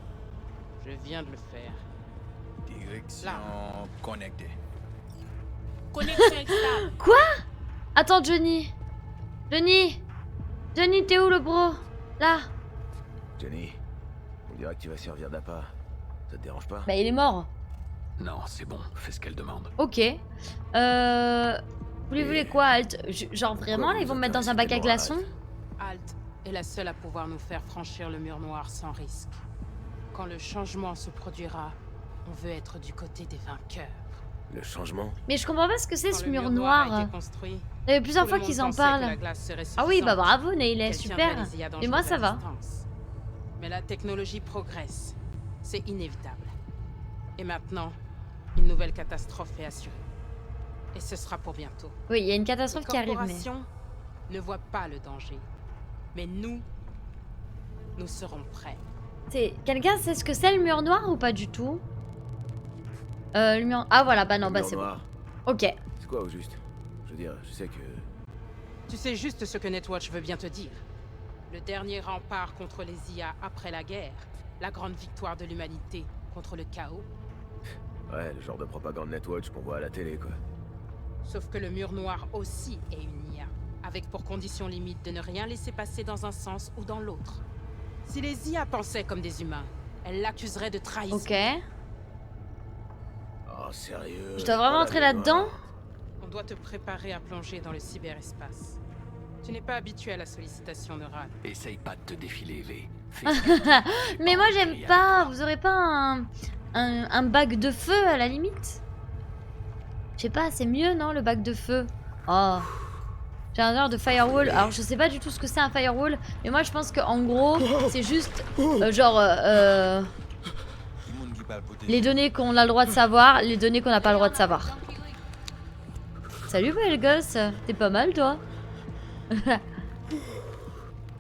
[SPEAKER 8] Je viens de le faire.
[SPEAKER 9] Direction connectée.
[SPEAKER 8] Connexion stable.
[SPEAKER 1] Quoi? Attends, Johnny. Johnny, t'es où le bro? Là.
[SPEAKER 4] Johnny, on dirait que tu vas servir d'appât. Ça te dérange pas?
[SPEAKER 1] Bah, il est mort.
[SPEAKER 5] Non, c'est bon. Fais ce qu'elle demande.
[SPEAKER 1] Ok. Vous voulez quoi, Halt? Genre vraiment, là, ils vont me mettre dans un bac à glaçons?
[SPEAKER 8] Alt est la seule à pouvoir nous faire franchir le mur noir sans risque. Quand le changement se produira, on veut être du côté des vainqueurs.
[SPEAKER 4] Le changement?
[SPEAKER 1] Mais je comprends pas ce que c'est
[SPEAKER 8] Quand
[SPEAKER 1] ce
[SPEAKER 8] le
[SPEAKER 1] mur
[SPEAKER 8] a
[SPEAKER 1] noir.
[SPEAKER 8] été construit,
[SPEAKER 1] Il y avait plusieurs
[SPEAKER 8] tout
[SPEAKER 1] fois
[SPEAKER 8] le
[SPEAKER 1] qu'ils
[SPEAKER 8] monde
[SPEAKER 1] en
[SPEAKER 8] pensait que la
[SPEAKER 1] parlent.
[SPEAKER 8] glace serait
[SPEAKER 1] Ah oui, bah
[SPEAKER 8] suffisante,
[SPEAKER 1] bravo, Neil,
[SPEAKER 8] qu'elle
[SPEAKER 1] super.
[SPEAKER 8] tiendrait les IA
[SPEAKER 1] Et moi,
[SPEAKER 8] dangereuses
[SPEAKER 1] ça
[SPEAKER 8] à
[SPEAKER 1] va.
[SPEAKER 8] distance. Mais la technologie progresse. C'est inévitable. Et maintenant, une nouvelle catastrophe est assurée. Et ce sera pour bientôt.
[SPEAKER 1] Oui, il y a une
[SPEAKER 8] Les
[SPEAKER 1] catastrophe qui arrive, mais...
[SPEAKER 8] corporations ne voient pas le danger. Mais nous serons prêts.
[SPEAKER 1] C'est... Quelqu'un sait ce que c'est le mur noir ou pas du tout? Le mur... Ah voilà, bah non, bah c'est bon. Ok.
[SPEAKER 4] C'est quoi au juste? Je veux dire, je sais que...
[SPEAKER 8] Tu sais juste ce que Netwatch veut bien te dire. Le dernier rempart contre les IA après la guerre. La grande victoire de l'humanité contre le chaos.
[SPEAKER 4] Ouais, le genre de propagande Netwatch qu'on voit à la télé, quoi.
[SPEAKER 8] Sauf que le mur noir aussi est une IA, avec pour condition limite de ne rien laisser passer dans un sens ou dans l'autre. Si les IA pensaient comme des humains, elles l'accuseraient de trahison.
[SPEAKER 1] Ok.
[SPEAKER 4] Oh, sérieux?
[SPEAKER 1] Je dois vraiment entrer là-dedans?
[SPEAKER 8] On doit te préparer à plonger dans le cyberespace. Tu n'es pas habitué à la sollicitation neurale.
[SPEAKER 5] Essaye pas de te défiler, V.
[SPEAKER 1] Mais moi j'aime pas. Vous aurez pas un bac de feu à la limite? Je sais pas, c'est mieux non le bac de feu? Oh. J'ai un genre de firewall. Alors je sais pas du tout ce que c'est un firewall. Mais moi je pense qu'en gros c'est juste les données qu'on a le droit de savoir, les données qu'on n'a pas le droit de savoir. Salut belle gosse, t'es pas mal toi.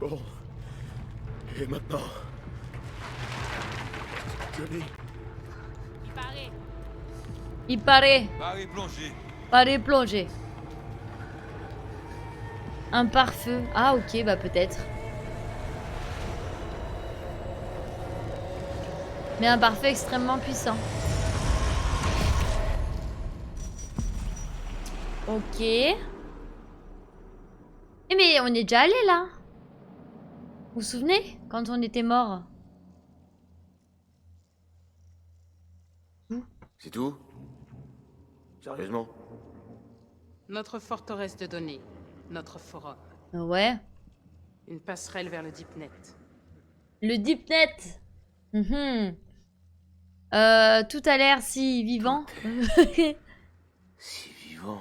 [SPEAKER 4] Bon. Et maintenant? Johnny.
[SPEAKER 1] Il paraît.
[SPEAKER 7] Allez, plongez.
[SPEAKER 1] Paraît plonger. Un pare-feu. Ah ok, bah peut-être. Mais un pare-feu extrêmement puissant. Ok. Eh mais on est déjà allé là. Vous vous souvenez quand on était mort?
[SPEAKER 4] C'est tout? Sérieusement?
[SPEAKER 8] Notre forteresse de données, notre forum.
[SPEAKER 1] Ouais.
[SPEAKER 8] Une passerelle vers le Deepnet.
[SPEAKER 1] Le Deepnet. Tout a l'air si vivant.
[SPEAKER 4] Si vivant.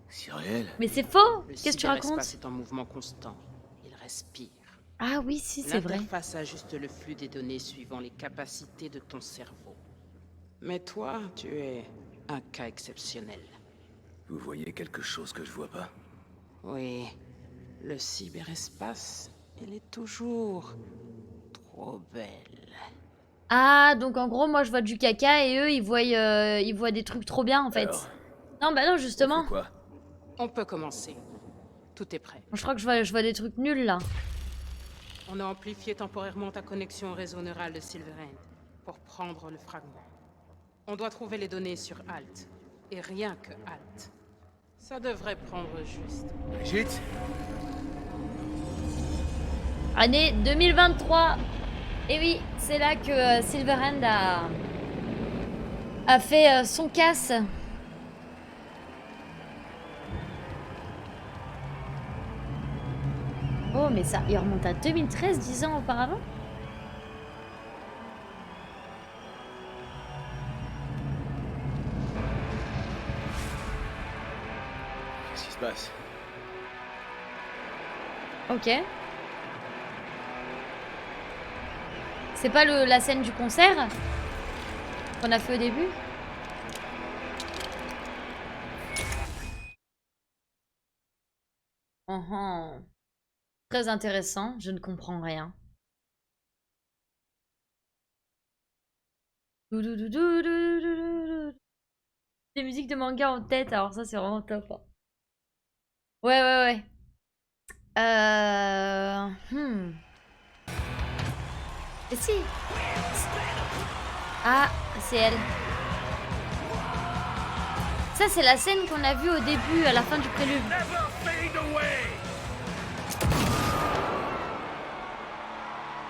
[SPEAKER 4] Si réel.
[SPEAKER 1] Mais c'est faux.
[SPEAKER 8] Le
[SPEAKER 1] Qu'est-ce que tu racontes?
[SPEAKER 8] cyberespace est en mouvement constant. Il respire.
[SPEAKER 1] Ah oui, si, c'est vrai.
[SPEAKER 8] L'interface ajuste le flux des données suivant les capacités de ton cerveau. Mais toi, tu es un cas exceptionnel.
[SPEAKER 4] Vous voyez quelque chose que je vois pas?
[SPEAKER 8] Oui, le cyberespace, il est toujours trop belle.
[SPEAKER 1] Ah, donc en gros, moi je vois du caca et eux ils voient des trucs trop bien en fait.
[SPEAKER 4] Alors,
[SPEAKER 1] non, bah non,
[SPEAKER 4] on
[SPEAKER 1] justement.
[SPEAKER 4] fait quoi?
[SPEAKER 8] On peut commencer. Tout est prêt.
[SPEAKER 1] Je crois que je vois des trucs nuls là.
[SPEAKER 8] On a amplifié temporairement ta connexion au réseau neural de Silverhand pour prendre le fragment. On doit trouver les données sur Alt. Et rien que Alt. Ça devrait prendre juste.
[SPEAKER 4] Brigitte?
[SPEAKER 1] Année 2023. Et oui, c'est là que Silverhand a fait son casse. Oh, mais ça, il remonte à 2013, 10 ans auparavant.
[SPEAKER 4] Qu'est-ce qui se passe?
[SPEAKER 1] Ok. C'est pas la scène du concert qu'on a fait au début? Très intéressant, je ne comprends rien. Des musiques de manga en tête, alors ça c'est vraiment top. Hein. Ouais. Et si. Ah, c'est elle. Ça c'est la scène qu'on a vue au début, à la fin du prélude.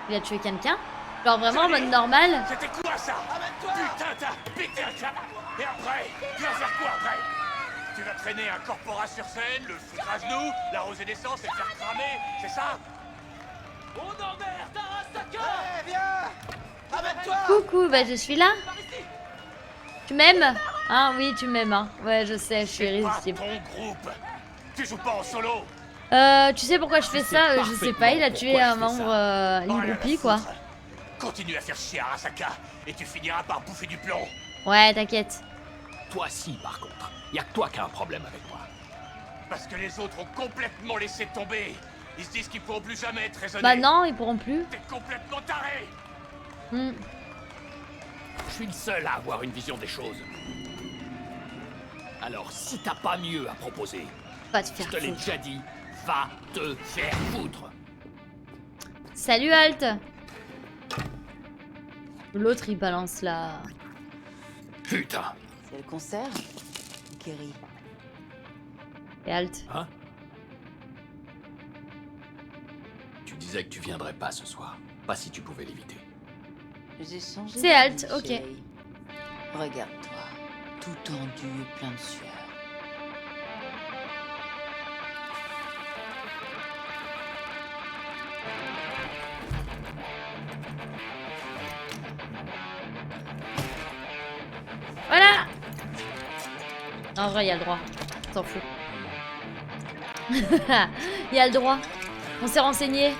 [SPEAKER 1] Il a tué quelqu'un? Genre vraiment en mode normal?
[SPEAKER 2] C'était quoi ça? Putain, t'as pété un câble. Et après? Tu vas faire quoi après? Tu vas traîner un corporat sur scène, le foutre à genoux, l'arroser d'essence et le faire cramer, c'est ça? On emmerde Arasaka! Eh, viens! Amène-toi!
[SPEAKER 1] Coucou, bah je suis là. Tu m'aimes? Hein, oui, tu m'aimes, hein. Ouais, je sais, je suis irrésistible.
[SPEAKER 2] Ton groupe! Tu joues pas en solo!
[SPEAKER 1] Tu sais pourquoi je fais ça? Je sais pas, il a tué un membre, une groupie, quoi.
[SPEAKER 2] Continue à faire chier Arasaka, et tu finiras par bouffer du plomb.
[SPEAKER 1] Ouais, t'inquiète.
[SPEAKER 5] Toi si, par contre. Y'a que toi qui as un problème avec moi.
[SPEAKER 2] Parce que les autres ont complètement laissé tomber. Ils se disent qu'ils pourront plus jamais être raisonnés.
[SPEAKER 1] Bah non, ils pourront plus.
[SPEAKER 2] T'es complètement taré!
[SPEAKER 1] Hmm.
[SPEAKER 5] Je suis le seul à avoir une vision des choses. Alors, si t'as pas mieux à proposer,
[SPEAKER 1] Va te
[SPEAKER 5] je
[SPEAKER 1] faire
[SPEAKER 5] te l'ai
[SPEAKER 1] foutre.
[SPEAKER 5] déjà dit, va te faire foutre.
[SPEAKER 1] Salut Halt. L'autre il balance la...
[SPEAKER 5] Putain.
[SPEAKER 10] C'est le concert, Kerry?
[SPEAKER 1] Et Halt.
[SPEAKER 5] Hein? Tu disais que tu viendrais pas ce soir. Pas si tu pouvais l'éviter.
[SPEAKER 10] J'ai changé.
[SPEAKER 1] C'est Halt,
[SPEAKER 10] d'avis,
[SPEAKER 1] ok.
[SPEAKER 10] chérie. Regarde-toi, tout tendu et plein de sueur.
[SPEAKER 1] Voilà. En vrai, il y a le droit. T'en fous. Il y a le droit. On s'est renseigné.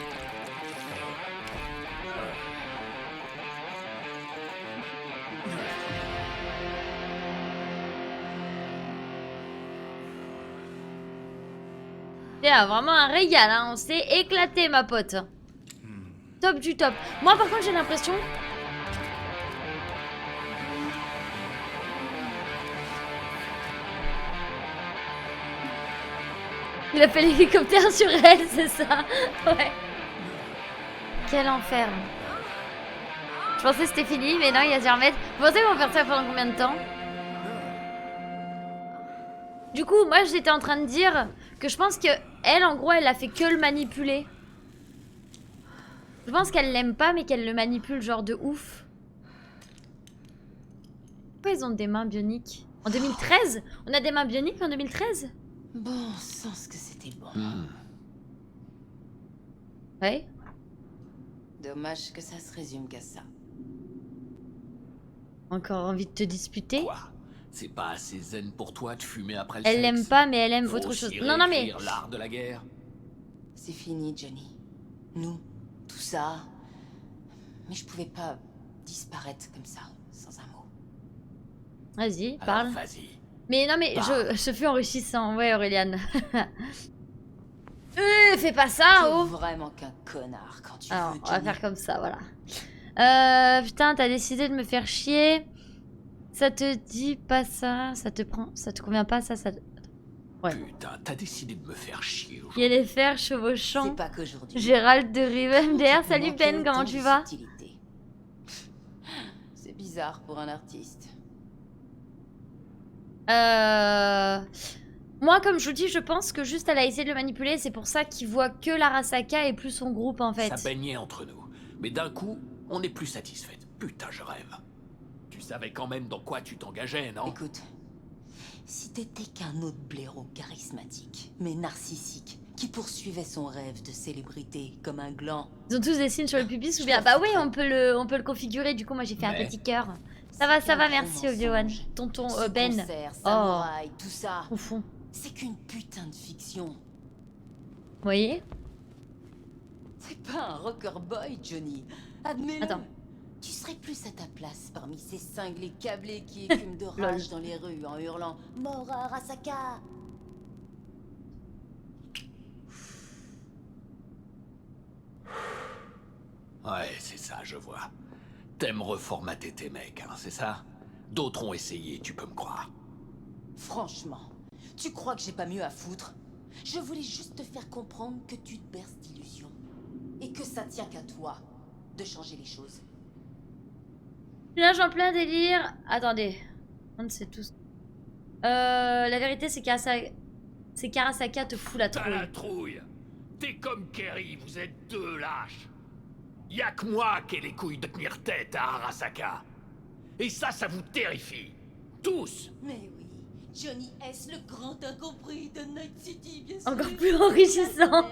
[SPEAKER 1] C'est vraiment un régal, hein. On s'est éclaté, ma pote. Top du top. Moi, par contre, j'ai l'impression... Il a fait l'hélicoptère sur elle, c'est ça? Ouais. Quel enfer. Je pensais que c'était fini, mais non, il y a dû remettre. Vous pensez qu'on va faire ça pendant combien de temps? Du coup, moi, j'étais en train de dire que je pense que elle, en gros, elle a fait que le manipuler. Je pense qu'elle l'aime pas, mais qu'elle le manipule genre de ouf. Pourquoi ils ont des mains bioniques? En 2013? On a des mains bioniques en 2013?
[SPEAKER 10] Bon sens que c'était bon.
[SPEAKER 1] Ouais.
[SPEAKER 10] Dommage que ça se résume qu'à ça.
[SPEAKER 1] Encore envie de te disputer?
[SPEAKER 5] Quoi? C'est pas assez zen pour toi de fumer après le
[SPEAKER 1] Elle
[SPEAKER 5] sexe?
[SPEAKER 1] l'aime pas, mais elle aime
[SPEAKER 5] Faut
[SPEAKER 1] autre chose.
[SPEAKER 5] aussi
[SPEAKER 1] Non, non, mais...
[SPEAKER 5] réécrire l'art de la guerre.
[SPEAKER 10] C'est fini, Johnny. Nous, tout ça. Mais je pouvais pas disparaître comme ça, sans un mot.
[SPEAKER 1] Vas-y,
[SPEAKER 5] Alors,
[SPEAKER 1] parle.
[SPEAKER 5] vas-y.
[SPEAKER 1] Mais non, mais je fais enrichissant. Ouais, Aureliane. Fais pas ça,
[SPEAKER 10] T'es
[SPEAKER 1] oh.
[SPEAKER 10] vraiment qu'un connard quand tu
[SPEAKER 1] Alors,
[SPEAKER 10] veux,
[SPEAKER 1] on va
[SPEAKER 10] Johnny.
[SPEAKER 1] faire comme ça, voilà. Putain, t'as décidé de me faire chier. Ça te dit pas ça, ça te prend, ça te convient pas ça, ça... Ouais.
[SPEAKER 5] Putain, t'as décidé de me faire chier.
[SPEAKER 1] Il y a les fers chevauchants.
[SPEAKER 10] C'est pas qu'aujourd'hui.
[SPEAKER 1] Gérald de Rivendell. Salut
[SPEAKER 10] Manquer
[SPEAKER 1] Ben, comment
[SPEAKER 10] autant
[SPEAKER 1] tu
[SPEAKER 10] de
[SPEAKER 1] vas?
[SPEAKER 10] subtilité. C'est bizarre pour un artiste.
[SPEAKER 1] Moi, comme je vous dis, je pense que juste elle a essayé de le manipuler. C'est pour ça qu'il voit que l'Arasaka et plus son groupe en fait.
[SPEAKER 5] Ça baignait entre nous. Mais d'un coup, on n'est plus satisfaite. Putain, je rêve. Tu savais quand même dans quoi tu t'engageais, non?
[SPEAKER 10] Écoute, si t'étais qu'un autre blaireau charismatique, mais narcissique, qui poursuivait son rêve de célébrité comme un gland...
[SPEAKER 1] Ils ont tous des signes sur le pubis ou bien... Bah oui, on peut le configurer. Du coup, moi j'ai fait un
[SPEAKER 5] Mais-
[SPEAKER 1] petit cœur. Ça va, merci Obi-Wan. Tonton Ben.
[SPEAKER 10] Concert, samouraï, tout ça,
[SPEAKER 1] Au fond.
[SPEAKER 10] c'est qu'une putain de fiction.
[SPEAKER 1] Vous voyez?
[SPEAKER 10] C'est pas un rocker boy, Johnny. Admets-le.
[SPEAKER 1] Attends.
[SPEAKER 10] Tu serais plus à ta place parmi ces cinglés câblés qui écument de rage dans les rues en hurlant « Mort à Arasaka !»
[SPEAKER 5] Ouais, c'est ça, je vois. T'aimes reformater tes mecs, hein, c'est ça? D'autres ont essayé, tu peux me croire.
[SPEAKER 10] Franchement, tu crois que j'ai pas mieux à foutre? Je voulais juste te faire comprendre que tu te berces d'illusions. Et que ça tient qu'à toi de changer les choses.
[SPEAKER 1] Là, en plein délire. Attendez. On sait tous. La vérité, c'est qu'Arasaka te fout la
[SPEAKER 5] T'as la
[SPEAKER 1] trouille.
[SPEAKER 5] trouille. T'es comme Kerry, vous êtes deux lâches. Y'a que moi qui ai les couilles de tenir tête à Arasaka. Et ça vous terrifie. Tous.
[SPEAKER 10] Mais oui, Johnny S, le grand incompris de Night City, bien sûr.
[SPEAKER 1] Encore plus enrichissant.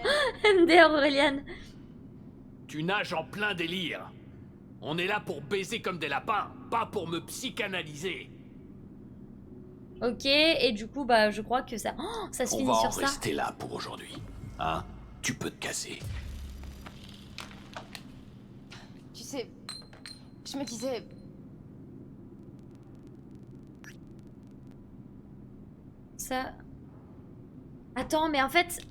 [SPEAKER 1] MDR Aureliane.
[SPEAKER 5] Tu nages en plein délire. On est là pour baiser comme des lapins, pas pour me psychanalyser.
[SPEAKER 1] Ok, et du coup, bah, je crois que ça... Oh, ça se
[SPEAKER 5] On
[SPEAKER 1] finit
[SPEAKER 5] va en
[SPEAKER 1] sur ça.
[SPEAKER 5] rester là pour aujourd'hui. Hein? Tu peux te casser.
[SPEAKER 10] Tu sais, je me disais...
[SPEAKER 1] Ça... Attends, mais en fait...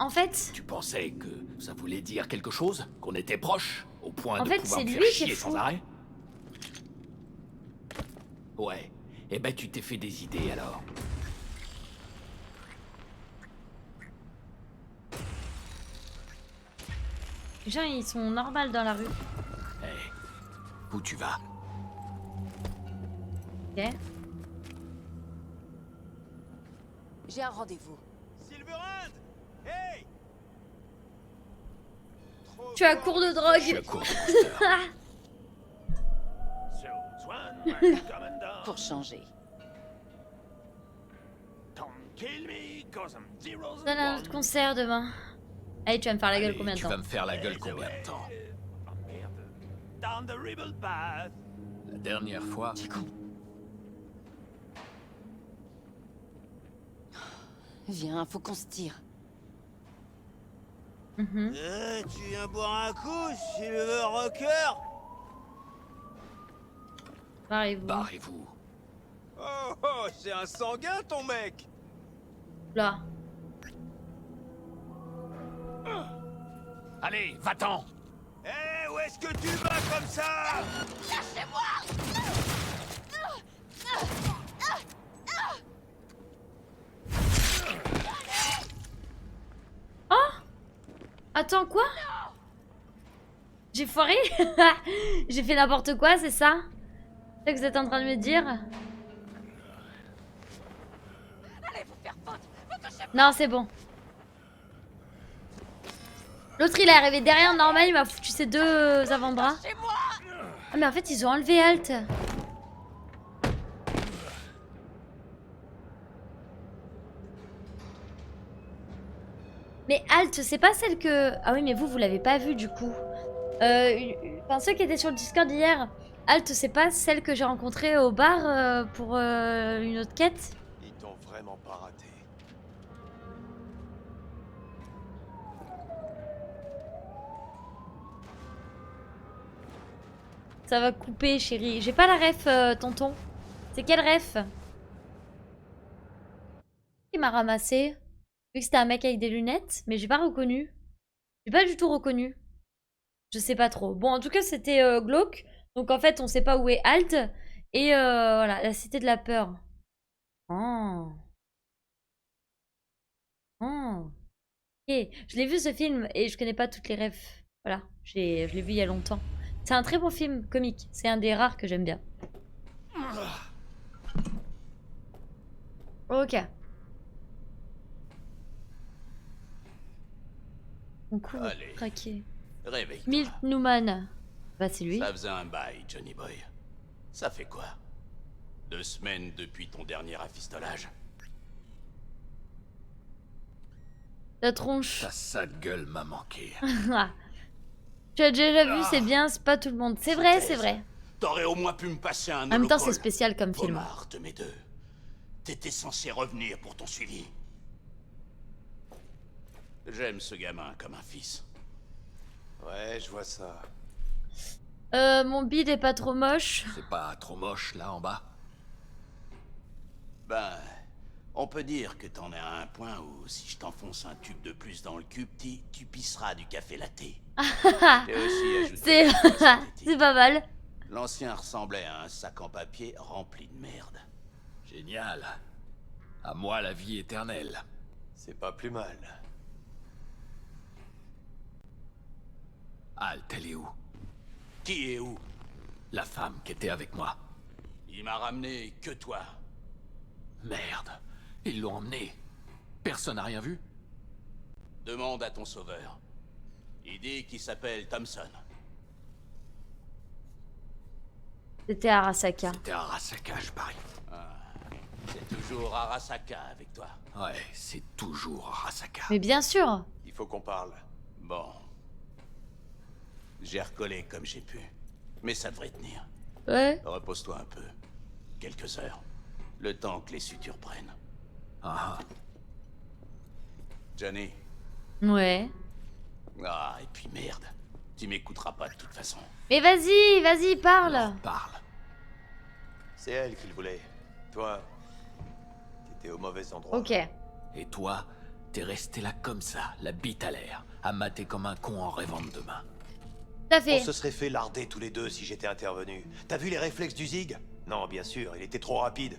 [SPEAKER 5] Tu pensais que ça voulait dire quelque chose? Qu'on était proches? Au point
[SPEAKER 1] En
[SPEAKER 5] de
[SPEAKER 1] fait,
[SPEAKER 5] pouvoir
[SPEAKER 1] c'est
[SPEAKER 5] me
[SPEAKER 1] lui
[SPEAKER 5] faire
[SPEAKER 1] qui est
[SPEAKER 5] chier
[SPEAKER 1] fou.
[SPEAKER 5] sans arrêt? Ouais. Eh ben tu t'es fait des idées alors.
[SPEAKER 1] Les gens, ils sont normaux dans la rue.
[SPEAKER 5] Hey, où tu vas?
[SPEAKER 1] Ok.
[SPEAKER 10] J'ai un rendez-vous.
[SPEAKER 4] Silverhand! Hey!
[SPEAKER 1] Tu es à court de drogue.
[SPEAKER 10] Pour changer.
[SPEAKER 1] Donne un autre concert demain. Allez, tu vas me faire la gueule combien de
[SPEAKER 5] Tu
[SPEAKER 1] temps?
[SPEAKER 5] vas me faire la gueule combien de temps? La dernière fois...
[SPEAKER 10] T'es con. Viens, faut qu'on se tire.
[SPEAKER 1] Mhm.
[SPEAKER 4] Tu viens boire un coup, Silver Rocker?
[SPEAKER 1] Barrez-vous.
[SPEAKER 5] Barrez-vous.
[SPEAKER 4] Oh, c'est un sanguin ton mec!
[SPEAKER 1] Là.
[SPEAKER 5] Allez, va-t'en!
[SPEAKER 4] Eh, où est-ce que tu vas comme ça?
[SPEAKER 1] Oh! Attends, quoi? J'ai foiré? J'ai fait n'importe quoi, c'est ça? C'est ça que vous êtes en train de me dire? Non, c'est bon. L'autre, il est arrivé derrière, normal, il m'a foutu ses deux avant-bras. Ah, mais en fait, ils ont enlevé Halt. Mais Halt, c'est pas celle que... Ah oui, mais vous l'avez pas vue, du coup. Enfin, ceux qui étaient sur le Discord hier, Halt, c'est pas celle que j'ai rencontrée au bar pour une autre quête?
[SPEAKER 6] Ils t'ont vraiment pas raté.
[SPEAKER 1] Ça va couper, chérie. J'ai pas la ref, tonton. C'est quelle ref? Qui m'a ramassé? Vu que c'était un mec avec des lunettes, mais j'ai pas reconnu. J'ai pas du tout reconnu. Je sais pas trop. Bon, en tout cas, c'était glauque. Donc en fait, on sait pas où est Halt. Et voilà, la cité de la peur. Oh. Oh. Ok. Je l'ai vu ce film et je connais pas toutes les refs. Voilà, je l'ai vu il y a longtemps. C'est un très bon film comique. C'est un des rares que j'aime bien. Ok. On court,
[SPEAKER 5] Allez.
[SPEAKER 1] traqué.
[SPEAKER 5] Réveille-toi.
[SPEAKER 1] Milt Newman. Bah, c'est lui.
[SPEAKER 5] Ça faisait un bail, Johnny Boy. Ça fait quoi? 2 semaines depuis ton dernier rafistolage?
[SPEAKER 1] La tronche.
[SPEAKER 5] Ta sale gueule m'a manqué.
[SPEAKER 1] Tu as déjà vu, c'est bien, c'est pas tout le monde. C'est vrai, c'est vrai.
[SPEAKER 5] T'aurais au moins pu me passer un
[SPEAKER 1] En même temps, c'est
[SPEAKER 5] holocol.
[SPEAKER 1] spécial comme film.
[SPEAKER 5] Pommard de mes deux. T'étais censé revenir pour ton suivi. J'aime ce gamin comme un fils.
[SPEAKER 6] Ouais, je vois ça.
[SPEAKER 1] Mon bide est pas trop moche.
[SPEAKER 5] C'est pas trop moche là en bas? Ben, on peut dire que t'en es à un point où si je t'enfonce un tube de plus dans le cul, tu pisseras du café latte. J'ai aussi ajouté
[SPEAKER 1] C'est
[SPEAKER 5] un peu synthétique.
[SPEAKER 1] c'est pas mal.
[SPEAKER 5] L'ancien ressemblait à un sac en papier rempli de merde. Génial. À moi la vie éternelle.
[SPEAKER 6] C'est pas plus mal.
[SPEAKER 5] Halt, elle est où? Qui est où? La femme qui était avec moi. Il m'a ramené que toi. Merde. Ils l'ont emmené. Personne n'a rien vu? Demande à ton sauveur. Il dit qu'il s'appelle Thompson.
[SPEAKER 1] C'était Arasaka.
[SPEAKER 5] C'était Arasaka, je parie. Ah, c'est toujours Arasaka avec toi. Ouais, c'est toujours Arasaka.
[SPEAKER 1] Mais bien sûr.
[SPEAKER 6] Il faut qu'on parle.
[SPEAKER 5] Bon. J'ai recollé comme j'ai pu. Mais ça devrait tenir.
[SPEAKER 1] Ouais.
[SPEAKER 5] Repose-toi un peu. Quelques heures. Le temps que les sutures prennent. Ah. Johnny.
[SPEAKER 1] Ouais.
[SPEAKER 5] Ah, et puis merde. Tu m'écouteras pas de toute façon.
[SPEAKER 1] Mais vas-y, vas-y, parle.
[SPEAKER 5] Parle.
[SPEAKER 6] C'est elle qui le voulait. Toi, t'étais au mauvais endroit.
[SPEAKER 1] Ok.
[SPEAKER 5] Et toi, t'es resté là comme ça, la bite à l'air, à mater comme un con en rêvant de demain.
[SPEAKER 1] Tout à
[SPEAKER 6] On
[SPEAKER 1] fait.
[SPEAKER 6] se serait fait larder tous les deux si j'étais intervenu. T'as vu les réflexes du Zig? Non, bien sûr, il était trop rapide.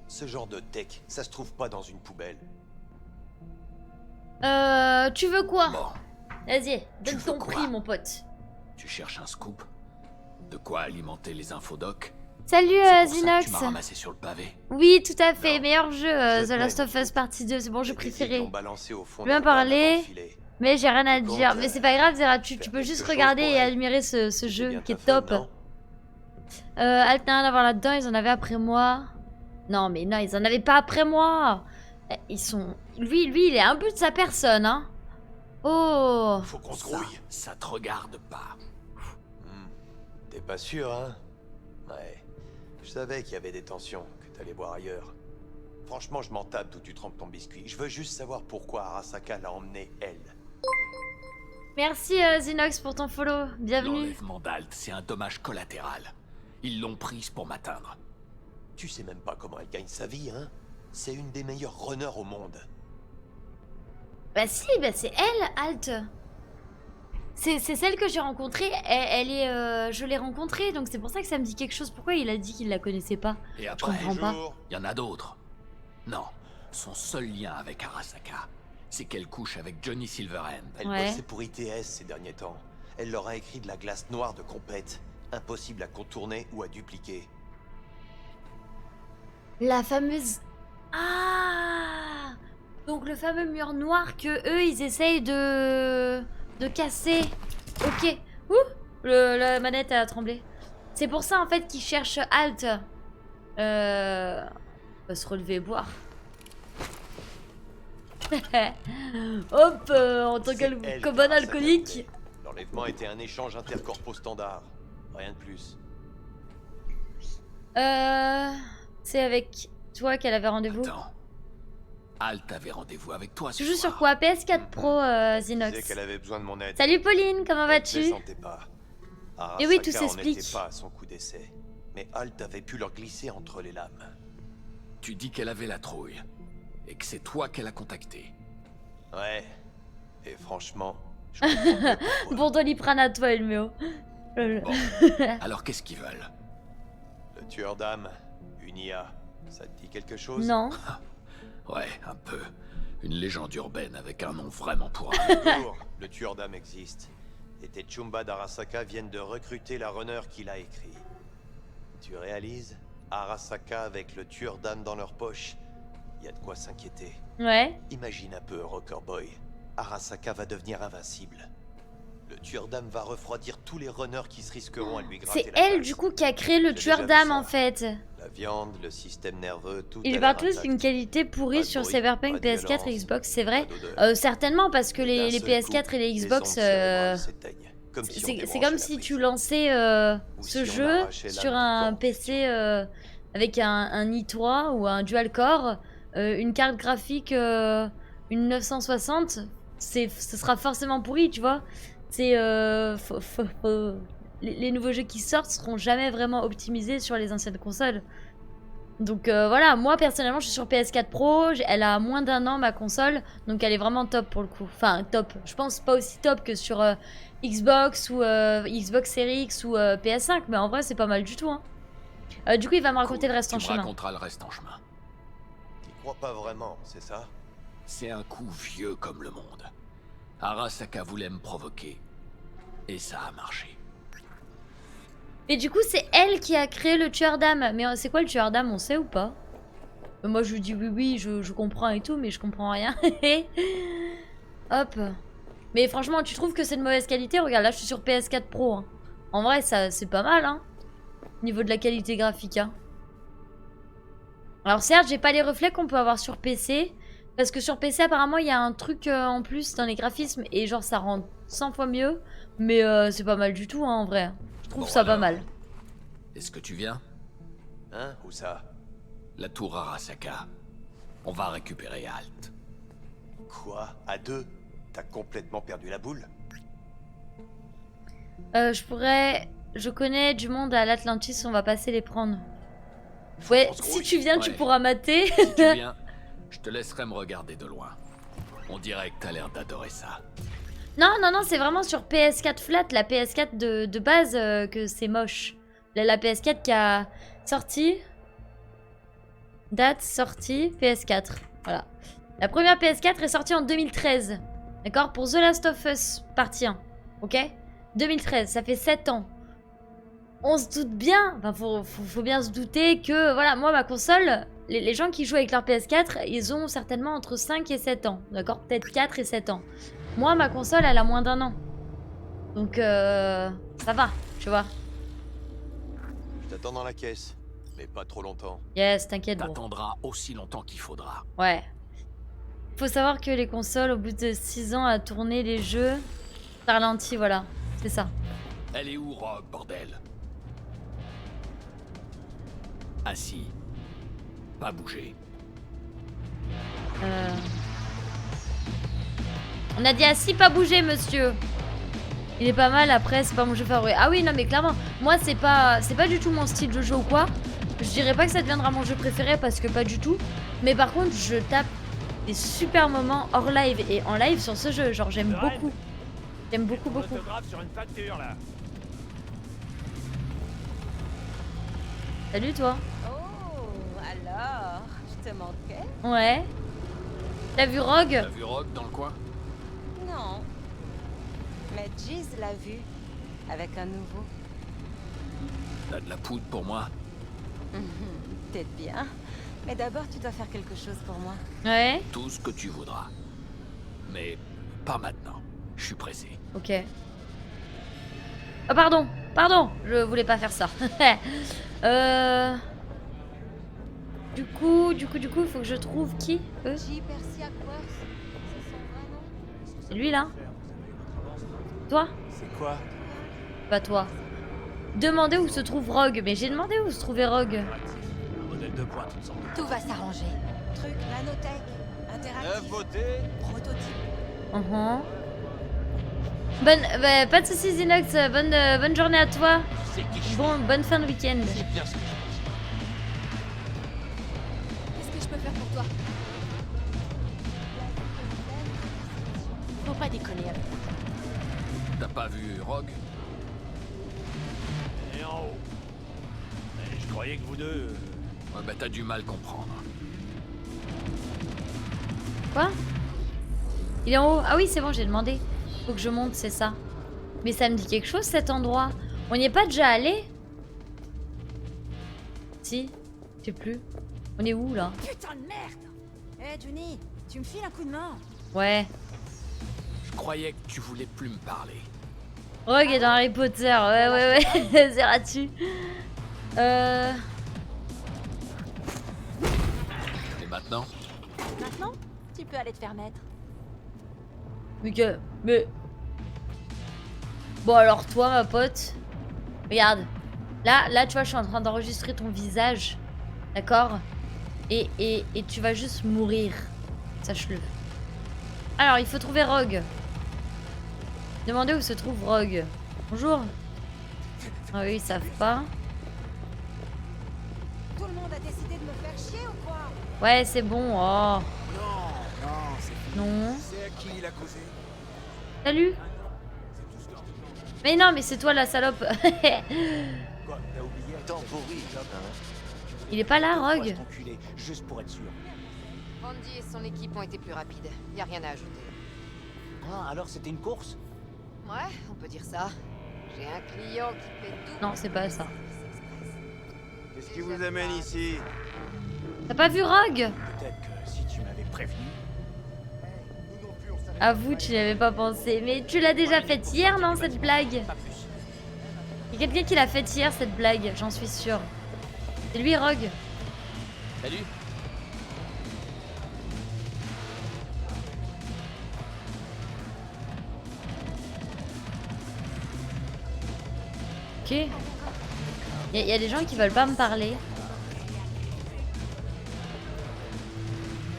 [SPEAKER 6] Ce genre de tech, ça se trouve pas dans une poubelle.
[SPEAKER 1] Tu veux quoi?
[SPEAKER 5] Bon,
[SPEAKER 1] Vas-y, donne
[SPEAKER 5] Tu veux
[SPEAKER 1] ton
[SPEAKER 5] quoi?
[SPEAKER 1] prix, mon pote.
[SPEAKER 5] tu cherches un scoop? De quoi alimenter les infodocs?
[SPEAKER 1] Salut,
[SPEAKER 5] C'est pour ça que tu
[SPEAKER 1] Zinox.
[SPEAKER 5] m'as ramassé sur le pavé.
[SPEAKER 1] Oui, tout à fait.
[SPEAKER 6] Non.
[SPEAKER 1] Meilleur jeu,
[SPEAKER 6] Je
[SPEAKER 1] The
[SPEAKER 6] te
[SPEAKER 1] Last
[SPEAKER 6] mets,
[SPEAKER 1] of Us Partie 2. C'est mon jeu
[SPEAKER 6] Les défis
[SPEAKER 1] préféré.
[SPEAKER 6] l'ont balancé au fond
[SPEAKER 1] Bien
[SPEAKER 6] d'un van avant
[SPEAKER 1] parlé.
[SPEAKER 6] de filer.
[SPEAKER 1] Mais j'ai rien à
[SPEAKER 6] Tu
[SPEAKER 1] dire.
[SPEAKER 6] comptes,
[SPEAKER 1] Mais c'est pas grave, Zera, tu
[SPEAKER 6] faire
[SPEAKER 1] peux juste
[SPEAKER 6] quelque chose
[SPEAKER 1] regarder
[SPEAKER 6] pour
[SPEAKER 1] et
[SPEAKER 6] elle.
[SPEAKER 1] admirer ce
[SPEAKER 6] C'est
[SPEAKER 1] jeu
[SPEAKER 6] bien
[SPEAKER 1] qui est
[SPEAKER 6] ta femme,
[SPEAKER 1] top.
[SPEAKER 6] non?
[SPEAKER 1] Alt n'a rien à voir là-dedans, ils en avaient après moi. Non, mais non, ils en avaient pas après moi. Ils sont. Lui, il est un but de sa personne, hein. Oh.
[SPEAKER 6] Faut qu'on se
[SPEAKER 5] Ça,
[SPEAKER 6] grouille.
[SPEAKER 5] ça te regarde pas.
[SPEAKER 6] T'es pas sûr, hein? Ouais. Je savais qu'il y avait des tensions, que t'allais voir ailleurs. Franchement, je m'en tape d'où tu trempes ton biscuit. Je veux juste savoir pourquoi Arasaka l'a emmené, elle.
[SPEAKER 1] Merci, Zinox, pour ton follow. Bienvenue.
[SPEAKER 5] L'enlèvement d'Alt, c'est un dommage collatéral. Ils l'ont prise pour m'atteindre.
[SPEAKER 6] Tu sais même pas comment elle gagne sa vie, hein? C'est une des meilleures runners au monde.
[SPEAKER 1] Bah si, bah c'est elle, Alt. C'est celle que j'ai rencontrée. Elle est, je l'ai rencontrée, donc c'est pour ça que ça me dit quelque chose. Pourquoi il a dit qu'il la connaissait pas?
[SPEAKER 5] Et
[SPEAKER 1] Je
[SPEAKER 5] après,
[SPEAKER 1] comprends pas.
[SPEAKER 5] il y en a d'autres. Non, son seul lien avec Arasaka, c'est qu'elle couche avec Johnny Silverhand.
[SPEAKER 6] Elle
[SPEAKER 1] Ouais.
[SPEAKER 6] bossait pour ITS ces derniers temps. Elle leur a écrit de la glace noire de compète. Impossible à contourner ou à dupliquer.
[SPEAKER 1] La fameuse... Ah. Donc le fameux mur noir que eux, ils essayent de casser. Ok. Ouh, la manette a tremblé. C'est pour ça, en fait, qu'ils cherchent Alt. On va se relever et boire. Hop, en tant
[SPEAKER 6] C'est elle
[SPEAKER 1] que
[SPEAKER 6] qui
[SPEAKER 1] bon
[SPEAKER 6] a
[SPEAKER 1] alcoolique.
[SPEAKER 6] rassasié. L'enlèvement était un échange intercorpo standard. Rien de plus.
[SPEAKER 1] C'est avec toi qu'elle avait rendez-vous.
[SPEAKER 5] Attends. Alt avait rendez-vous avec toi ce
[SPEAKER 1] Tu joues
[SPEAKER 5] soir.
[SPEAKER 1] sur quoi? PS4 Pro,
[SPEAKER 6] Elle disait
[SPEAKER 1] Zinox.
[SPEAKER 6] qu'elle avait besoin de mon aide.
[SPEAKER 1] Salut Pauline, comment
[SPEAKER 6] Elle
[SPEAKER 1] vas-tu?
[SPEAKER 6] plaisantait pas.
[SPEAKER 1] Et oui, tout
[SPEAKER 6] Arasaka en
[SPEAKER 1] s'explique.
[SPEAKER 6] était pas à son coup d'essai. Mais Alt avait pu leur glisser entre les lames.
[SPEAKER 5] Tu dis qu'elle avait la trouille. Et que c'est toi qu'elle a contacté.
[SPEAKER 6] Ouais. Et franchement, je comprends mieux pourquoi.
[SPEAKER 1] Bon Doliprane à toi, Elméo.
[SPEAKER 5] Bon, alors qu'est-ce qu'ils veulent?
[SPEAKER 6] Le tueur d'âme, une IA, ça te dit quelque chose?
[SPEAKER 1] Non.
[SPEAKER 5] Ouais, un peu. Une légende urbaine avec un nom vraiment pourri.
[SPEAKER 6] Toujours, le tueur d'âme existe. Et tes Chumba d'Arasaka viennent de recruter la runner qu'il a écrit. Tu réalises? Arasaka avec le tueur d'âme dans leur poche. Y a de quoi s'inquiéter.
[SPEAKER 1] Ouais.
[SPEAKER 6] Imagine un peu, Rocker Boy. Arasaka va devenir invincible. Le tueur d'âme va refroidir tous les runners qui se risqueront à lui gratter
[SPEAKER 1] C'est
[SPEAKER 6] la
[SPEAKER 1] elle,
[SPEAKER 6] place.
[SPEAKER 1] du coup, qui a créé le
[SPEAKER 6] J'ai
[SPEAKER 1] tueur
[SPEAKER 6] déjà vu
[SPEAKER 1] d'âme,
[SPEAKER 6] ça.
[SPEAKER 1] en fait.
[SPEAKER 6] La viande, le système nerveux, tout
[SPEAKER 1] Ils
[SPEAKER 6] a
[SPEAKER 1] parlent
[SPEAKER 6] l'air
[SPEAKER 1] tous
[SPEAKER 6] intact.
[SPEAKER 1] d'une qualité pourrie
[SPEAKER 6] Pas de
[SPEAKER 1] sur
[SPEAKER 6] bruit,
[SPEAKER 1] Cyberpunk,
[SPEAKER 6] pas de
[SPEAKER 1] PS4 et
[SPEAKER 6] violence,
[SPEAKER 1] Xbox, c'est vrai.
[SPEAKER 6] pas d'odeur.
[SPEAKER 1] Certainement, parce que
[SPEAKER 6] D'un
[SPEAKER 1] les
[SPEAKER 6] seul
[SPEAKER 1] PS4
[SPEAKER 6] coup,
[SPEAKER 1] et les
[SPEAKER 6] les
[SPEAKER 1] Xbox...
[SPEAKER 6] ondes cérébrales s'éteignent, comme si on
[SPEAKER 1] C'est
[SPEAKER 6] débranchait
[SPEAKER 1] comme
[SPEAKER 6] la
[SPEAKER 1] si
[SPEAKER 6] prise.
[SPEAKER 1] tu lançais
[SPEAKER 6] Ou
[SPEAKER 1] ce
[SPEAKER 6] si on
[SPEAKER 1] jeu
[SPEAKER 6] arrachait
[SPEAKER 1] sur
[SPEAKER 6] l'âme du
[SPEAKER 1] un
[SPEAKER 6] corps en
[SPEAKER 1] PC avec un i3 ou un dual-core, une carte graphique, une 960, ce sera forcément pourri, tu vois. C'est... les nouveaux jeux qui sortent seront jamais vraiment optimisés sur les anciennes consoles. Donc voilà, moi personnellement je suis sur PS4 Pro, elle a moins d'1 an ma console, donc elle est vraiment top pour le coup. Enfin top, je pense pas aussi top que sur Xbox ou Xbox Series X ou PS5, mais en vrai c'est pas mal du tout. Hein. Du coup il va me raconter
[SPEAKER 5] Cool,
[SPEAKER 1] le reste en
[SPEAKER 5] tu me
[SPEAKER 1] chemin.
[SPEAKER 5] raconteras le reste en chemin.
[SPEAKER 6] T'y crois pas vraiment, c'est ça?
[SPEAKER 5] C'est un coup vieux comme le monde. Arasaka voulait me provoquer. Et ça a marché.
[SPEAKER 1] Et du coup c'est elle qui a créé le tueur d'âme. Mais c'est quoi le tueur d'âme, on sait ou pas? Moi je lui dis oui je comprends et tout, mais je comprends rien. Hop. Mais franchement tu trouves que c'est de mauvaise qualité? Regarde là je suis sur PS4 Pro. Hein. En vrai ça c'est pas mal hein. Niveau de la qualité graphique hein. Alors certes j'ai pas les reflets qu'on peut avoir sur PC. Parce que sur PC apparemment il y a un truc en plus dans les graphismes. Et genre ça rend 100 fois mieux. Mais c'est pas mal du tout hein, en vrai. Je trouve
[SPEAKER 5] Bon,
[SPEAKER 1] ça pas
[SPEAKER 5] alors,
[SPEAKER 1] mal.
[SPEAKER 5] Est-ce que tu viens?
[SPEAKER 6] Hein? Où ça?
[SPEAKER 5] La tour Arasaka. On va récupérer Alt.
[SPEAKER 6] Quoi? À deux? T'as complètement perdu la boule?
[SPEAKER 1] Je connais du monde à l'Atlantis, on va passer les prendre. Ouais, si tu viens, tu
[SPEAKER 5] Ouais.
[SPEAKER 1] pourras mater.
[SPEAKER 5] Si tu viens, je te laisserai me regarder de loin. On dirait que t'as l'air d'adorer ça.
[SPEAKER 1] Non, c'est vraiment sur PS4 flat, la PS4 de base, que c'est moche. La PS4 qui a sorti. Date sortie PS4. Voilà. La première PS4 est sortie en 2013. D'accord? Pour The Last of Us partie 1. Ok? 2013, ça fait 7 ans. On se doute bien, enfin faut bien se douter que, voilà, moi ma console, les gens qui jouent avec leur PS4, ils ont certainement entre 5 et 7 ans. D'accord? Peut-être 4 et 7 ans. Moi ma console, elle a moins d'1 an. Donc ça va, tu vois.
[SPEAKER 6] Je t'attends dans la caisse, mais pas trop longtemps.
[SPEAKER 1] Yes, t'inquiète bro.
[SPEAKER 5] T'attendras aussi longtemps qu'il faudra.
[SPEAKER 1] Ouais. Faut savoir que les consoles, au bout de 6 ans à tourner les jeux, ça ralentit, voilà. C'est ça.
[SPEAKER 5] Elle est où, Rogue, bordel? Assis. Pas bouger.
[SPEAKER 1] On a dit assis, pas bouger, monsieur. Il est pas mal, après, c'est pas mon jeu favori. Ah oui, non, mais clairement, moi, c'est pas du tout mon style de jeu ou quoi. Je dirais pas que ça deviendra mon jeu préféré, parce que pas du tout. Mais par contre, je tape des super moments hors live et en live sur ce jeu. Genre, j'aime beaucoup. J'aime beaucoup.
[SPEAKER 2] Sur une facture, là.
[SPEAKER 1] Salut, toi.
[SPEAKER 11] Oh, alors, je te manquais?
[SPEAKER 1] Ouais. T'as vu Rogue?
[SPEAKER 5] T'as vu Rogue dans le coin?
[SPEAKER 11] Non. Mais Giz l'a vu, avec un nouveau.
[SPEAKER 5] T'as de la poudre pour moi?
[SPEAKER 11] Peut-être bien. Mais d'abord, tu dois faire quelque chose pour moi.
[SPEAKER 1] Ouais.
[SPEAKER 5] Tout ce que tu voudras. Mais pas maintenant. Je suis pressé.
[SPEAKER 1] Ok. Oh, pardon, je voulais pas faire ça. Du coup, il faut que je trouve qui? Eux? C'est lui là? Toi?
[SPEAKER 2] C'est quoi?
[SPEAKER 1] Pas toi. Demandez où se trouve Rogue, mais j'ai demandé où se trouvait Rogue.
[SPEAKER 2] Un modèle de pointe, il me semble.
[SPEAKER 10] Tout va s'arranger.
[SPEAKER 11] Truc, nanotech, interactif,
[SPEAKER 6] beauté.
[SPEAKER 11] prototype.
[SPEAKER 1] Bah, pas de soucis Zinox, bonne journée à toi. Bonne fin de week-end.
[SPEAKER 10] Qu'est-ce que je peux faire pour toi? Faut pas déconner avec moi.
[SPEAKER 5] T'as pas vu Rogue?
[SPEAKER 2] Et en haut. Mais je croyais que vous deux...
[SPEAKER 5] Ouais, bah t'as du mal comprendre.
[SPEAKER 1] Quoi? Il est en haut? Ah oui, c'est bon, j'ai demandé. Faut que je monte, c'est ça. Mais ça me dit quelque chose cet endroit. On n'y est pas déjà allé? Si, je sais plus. On est où là?
[SPEAKER 11] Putain de merde! Eh Johnny, tu me files un coup de main?
[SPEAKER 1] Ouais.
[SPEAKER 5] Je croyais que tu voulais plus me parler.
[SPEAKER 1] Rogue est dans Harry Potter, ouais. C'est là-dessus.
[SPEAKER 5] Et maintenant?
[SPEAKER 11] Maintenant, tu peux aller te faire mettre.
[SPEAKER 1] Mais... Bon alors toi ma pote, regarde. Là tu vois je suis en train d'enregistrer ton visage. D'accord? Et tu vas juste mourir. Sache-le. Alors il faut trouver Rogue. Demandez où se trouve Rogue. Bonjour. Ah oui ils savent pas.
[SPEAKER 11] Tout le monde a décidé de me faire chier ou quoi?
[SPEAKER 1] Ouais c'est bon. Oh.
[SPEAKER 4] Non, c'est
[SPEAKER 1] Non.
[SPEAKER 4] C'est à qui il a causé?
[SPEAKER 1] Salut. Mais non mais c'est toi la salope.
[SPEAKER 6] Quoi, t'as oublié? Temporis,
[SPEAKER 1] Il est pas là Rogue?
[SPEAKER 4] Juste pour être sûr.
[SPEAKER 12] Randy et son équipe ont été plus rapides. Y a rien à ajouter.
[SPEAKER 4] Ah, alors c'était une course?
[SPEAKER 12] Ouais, on peut dire ça. J'ai un client qui fait tout.
[SPEAKER 1] Non c'est pas ça.
[SPEAKER 6] Qu'est-ce qui vous amène ici?
[SPEAKER 1] T'as pas vu Rogue?
[SPEAKER 4] Peut-être que si tu m'avais prévenu.
[SPEAKER 1] Avoue, tu n'y avais pas pensé. Mais tu l'as déjà faite hier, non, cette blague? Il y a quelqu'un qui l'a faite hier, cette blague, j'en suis sûre. C'est lui, Rogue.
[SPEAKER 5] Salut.
[SPEAKER 1] Ok. Il y a des gens qui veulent pas me parler.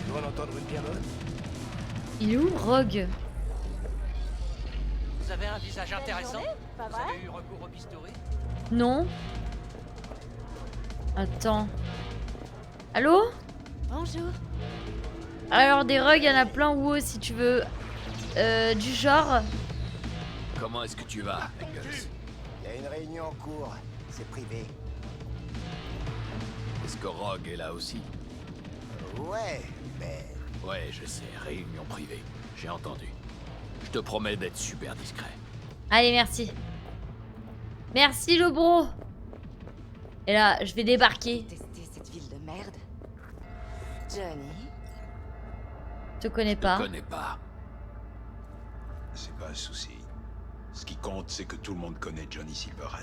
[SPEAKER 4] Tu dois l'entendre une bien bonne.
[SPEAKER 1] Il est où, Rogue?
[SPEAKER 13] Vous avez un visage intéressant.
[SPEAKER 11] Pas
[SPEAKER 13] Vous
[SPEAKER 11] vrai?
[SPEAKER 13] avez eu recours au bistouri?
[SPEAKER 1] Non. Attends. Allô?
[SPEAKER 10] Bonjour.
[SPEAKER 1] Alors, des Rogues, il y en a plein. Ou si tu veux. Du genre.
[SPEAKER 5] Comment est-ce que tu vas, Eggers?
[SPEAKER 4] Il y a une réunion en cours.
[SPEAKER 14] c'est privé.
[SPEAKER 5] Est-ce que Rogue est là aussi?
[SPEAKER 14] Ouais, mais...
[SPEAKER 5] Ouais, je sais, réunion privée. J'ai entendu. Je te promets d'être super discret.
[SPEAKER 1] Allez, merci. Merci, le bro. Et là, je vais débarquer.
[SPEAKER 10] Tester cette ville de merde. Johnny.
[SPEAKER 1] Je te connais pas.
[SPEAKER 5] Je te connais pas.
[SPEAKER 15] C'est pas un souci. Ce qui compte, c'est que tout le monde connaît Johnny Silverhand.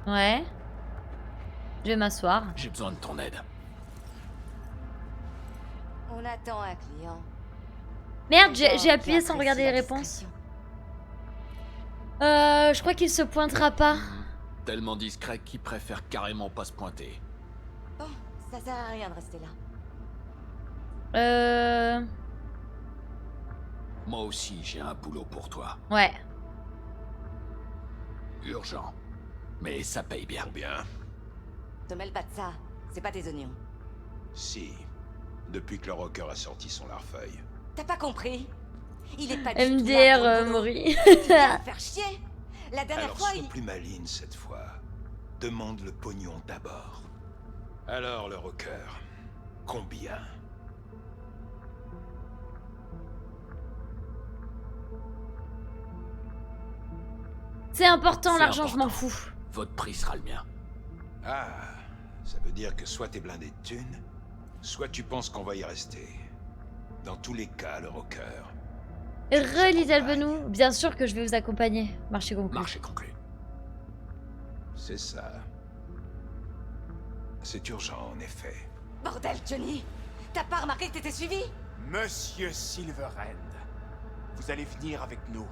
[SPEAKER 1] Ouais. Je vais m'asseoir.
[SPEAKER 5] J'ai besoin de ton aide.
[SPEAKER 10] On attend un client.
[SPEAKER 1] Merde, j'ai appuyé sans regarder les réponses. Je crois qu'il se pointera pas.
[SPEAKER 5] Tellement discret qu'il préfère carrément pas se pointer.
[SPEAKER 10] Bon, ça sert à rien de rester là.
[SPEAKER 5] Moi aussi, j'ai un boulot pour toi.
[SPEAKER 1] Ouais.
[SPEAKER 5] Urgent. Mais ça paye bien.
[SPEAKER 15] Bien.
[SPEAKER 10] Te mêle pas de ça. C'est pas tes oignons.
[SPEAKER 15] Si. Depuis que le rocker a sorti son larfeuille.
[SPEAKER 10] T'as pas compris? Il est pas du tout
[SPEAKER 1] MDR
[SPEAKER 10] là pour le boulot.
[SPEAKER 1] Maury.
[SPEAKER 10] Tu viens me faire chier. La dernière
[SPEAKER 15] Alors
[SPEAKER 10] fois,
[SPEAKER 15] sois plus maligne cette fois. Demande le pognon d'abord. Alors le rocker. Combien?
[SPEAKER 1] C'est important,
[SPEAKER 5] C'est
[SPEAKER 1] l'argent, je m'en
[SPEAKER 5] important.
[SPEAKER 1] fous.
[SPEAKER 5] Votre prix sera le mien.
[SPEAKER 15] Ah, ça veut dire que soit t'es blindé de thunes, soit tu penses qu'on va y rester. Dans tous les cas, le rocker.
[SPEAKER 1] Little Benou, bien sûr que je vais vous accompagner. Marché conclu.
[SPEAKER 5] Marché conclu.
[SPEAKER 15] C'est ça. C'est urgent, en effet.
[SPEAKER 10] Bordel, Johnny. T'as pas remarqué que t'étais suivi?
[SPEAKER 4] Monsieur Silverhand, vous allez venir avec nous.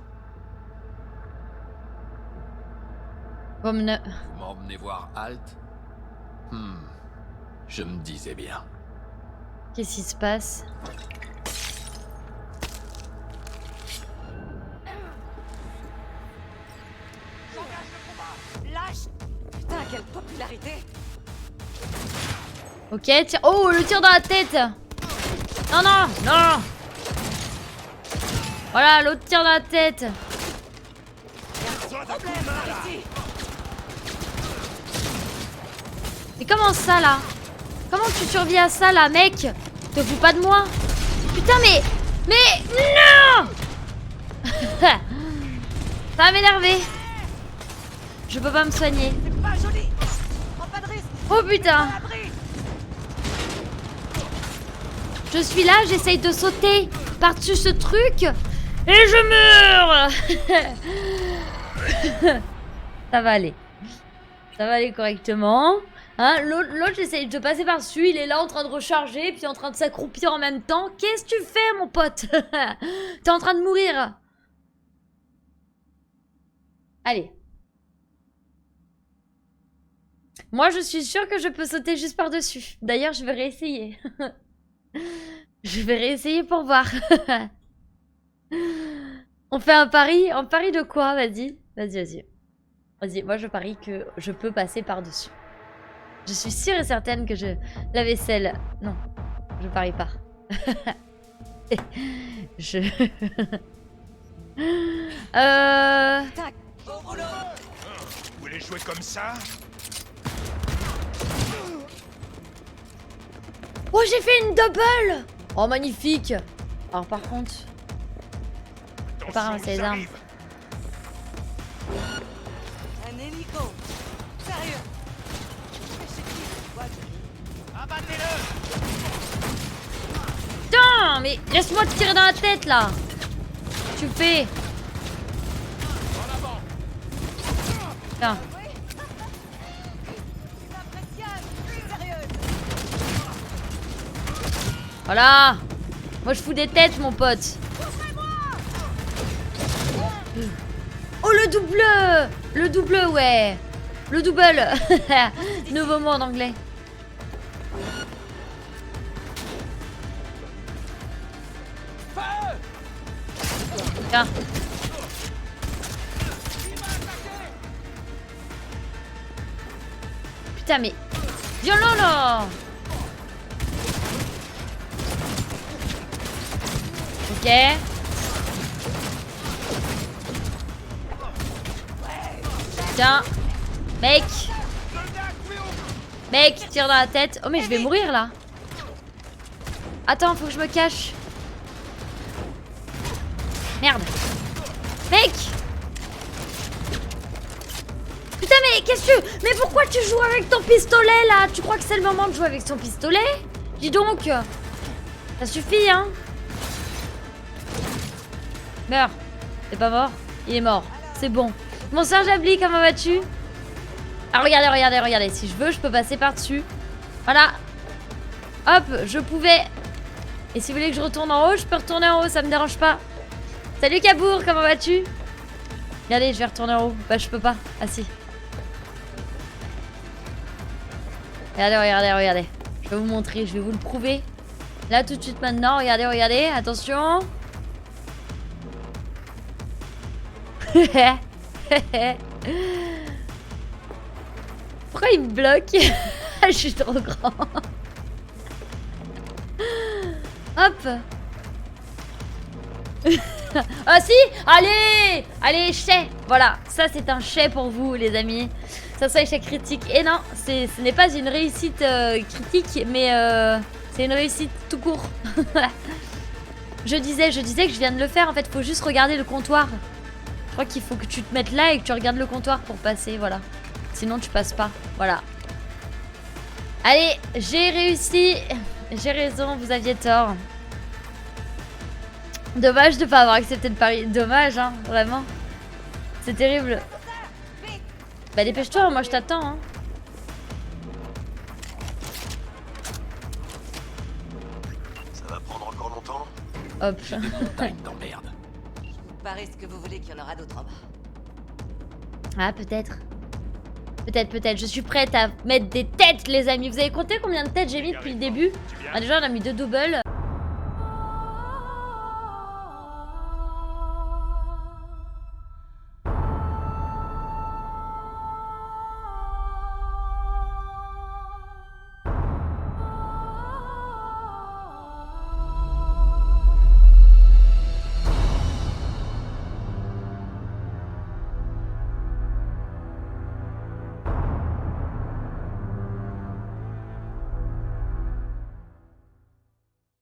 [SPEAKER 1] Vous
[SPEAKER 5] Vous m'emmenez voir Halt? Je me disais bien.
[SPEAKER 1] Qu'est-ce qui se passe?
[SPEAKER 10] Lâche! Putain, quelle popularité!
[SPEAKER 1] Ok, tire. Oh, le tir dans la tête! Non, non, non! Voilà, l'autre tir dans la tête! Mais comment ça là? Comment tu survis à ça là, mec? Te fous pas de moi? Putain, mais non! Ça va m'énerver. Je peux pas me soigner.
[SPEAKER 10] C'est pas joli! Prends pas de risque!
[SPEAKER 1] Oh putain! Je suis là, j'essaye de sauter par-dessus ce truc et je meurs. Ça va aller. Ça va aller correctement. Hein, l'autre, j'essaye de passer par-dessus, il est là en train de recharger, puis en train de s'accroupir en même temps. Qu'est-ce que tu fais, mon pote? T'es en train de mourir. Allez. Moi, je suis sûre que je peux sauter juste par-dessus. D'ailleurs, je vais réessayer. Je vais réessayer pour voir. On fait un pari? Un pari de quoi? Vas-y. Vas-y, vas-y. Vas-y, moi je parie que je peux passer par-dessus. Je suis sûre et certaine que je... La vaisselle... Non, je parie pas. Je...
[SPEAKER 15] Vous voulez jouer comme ça?
[SPEAKER 1] Oh, j'ai fait une double! Oh, magnifique! Alors par contre... Je vais pas ramasser les armes.
[SPEAKER 10] Un hélico! Sérieux!
[SPEAKER 13] Abattez-le!
[SPEAKER 1] Putain, mais laisse-moi te tirer dans la tête là! Tu fais... Putain. Voilà! Moi je fous des têtes, mon pote! Oh, le double! Le double, ouais! Le double! Nouveau mot en anglais. Tiens. Putain, mais... Violent, là! Ok. Tiens. Mec. Mec, tire dans la tête. Oh mais je vais mourir là. Attends, faut que je me cache. Merde. Mec. Putain mais qu'est-ce que tu... Mais pourquoi tu joues avec ton pistolet là? Tu crois que c'est le moment de jouer avec son pistolet? Dis donc. Ça suffit hein. Meurs. T'es pas mort? Il est mort. C'est bon. Mon Sir Jabli, comment vas-tu? Ah regardez, regardez, regardez. Si je veux, je peux passer par-dessus. Voilà. Hop, je pouvais. Et si vous voulez que je retourne en haut, je peux retourner en haut, ça me dérange pas. Salut Cabour, comment vas-tu? Regardez, je vais retourner en haut. Bah je peux pas. Ah si. Regardez, regardez, regardez. Je vais vous montrer, je vais vous le prouver. Là tout de suite maintenant, regardez, regardez. Attention. Pourquoi il me bloque? Je suis trop grand. Hop. Ah si. Allez. Allez, chais. Voilà, ça c'est un chais pour vous les amis. Ça c'est échec critique. Et non, ce n'est pas une réussite critique, mais c'est une réussite tout court. je disais que je viens de le faire. En fait, faut juste regarder le comptoir. Je crois qu'il faut que tu te mettes là et que tu regardes le comptoir pour passer, voilà. Sinon tu passes pas, voilà. Allez, j'ai réussi. J'ai raison, vous aviez tort. Dommage de pas avoir accepté le pari. Dommage, hein, vraiment. C'est terrible. Bah dépêche-toi, moi je t'attends. Hein.
[SPEAKER 6] Ça va prendre encore longtemps?
[SPEAKER 1] Hop.
[SPEAKER 5] J'ai des montagnes d'emmerde.
[SPEAKER 10] Pareil ce que vous voulez qu'il y en aura d'autres en bas.
[SPEAKER 1] Ah, peut-être. Peut-être. Je suis prête à mettre des têtes, les amis. Vous avez compté combien de têtes j'ai mis depuis le début? Ah, déjà, on a mis 2 doubles.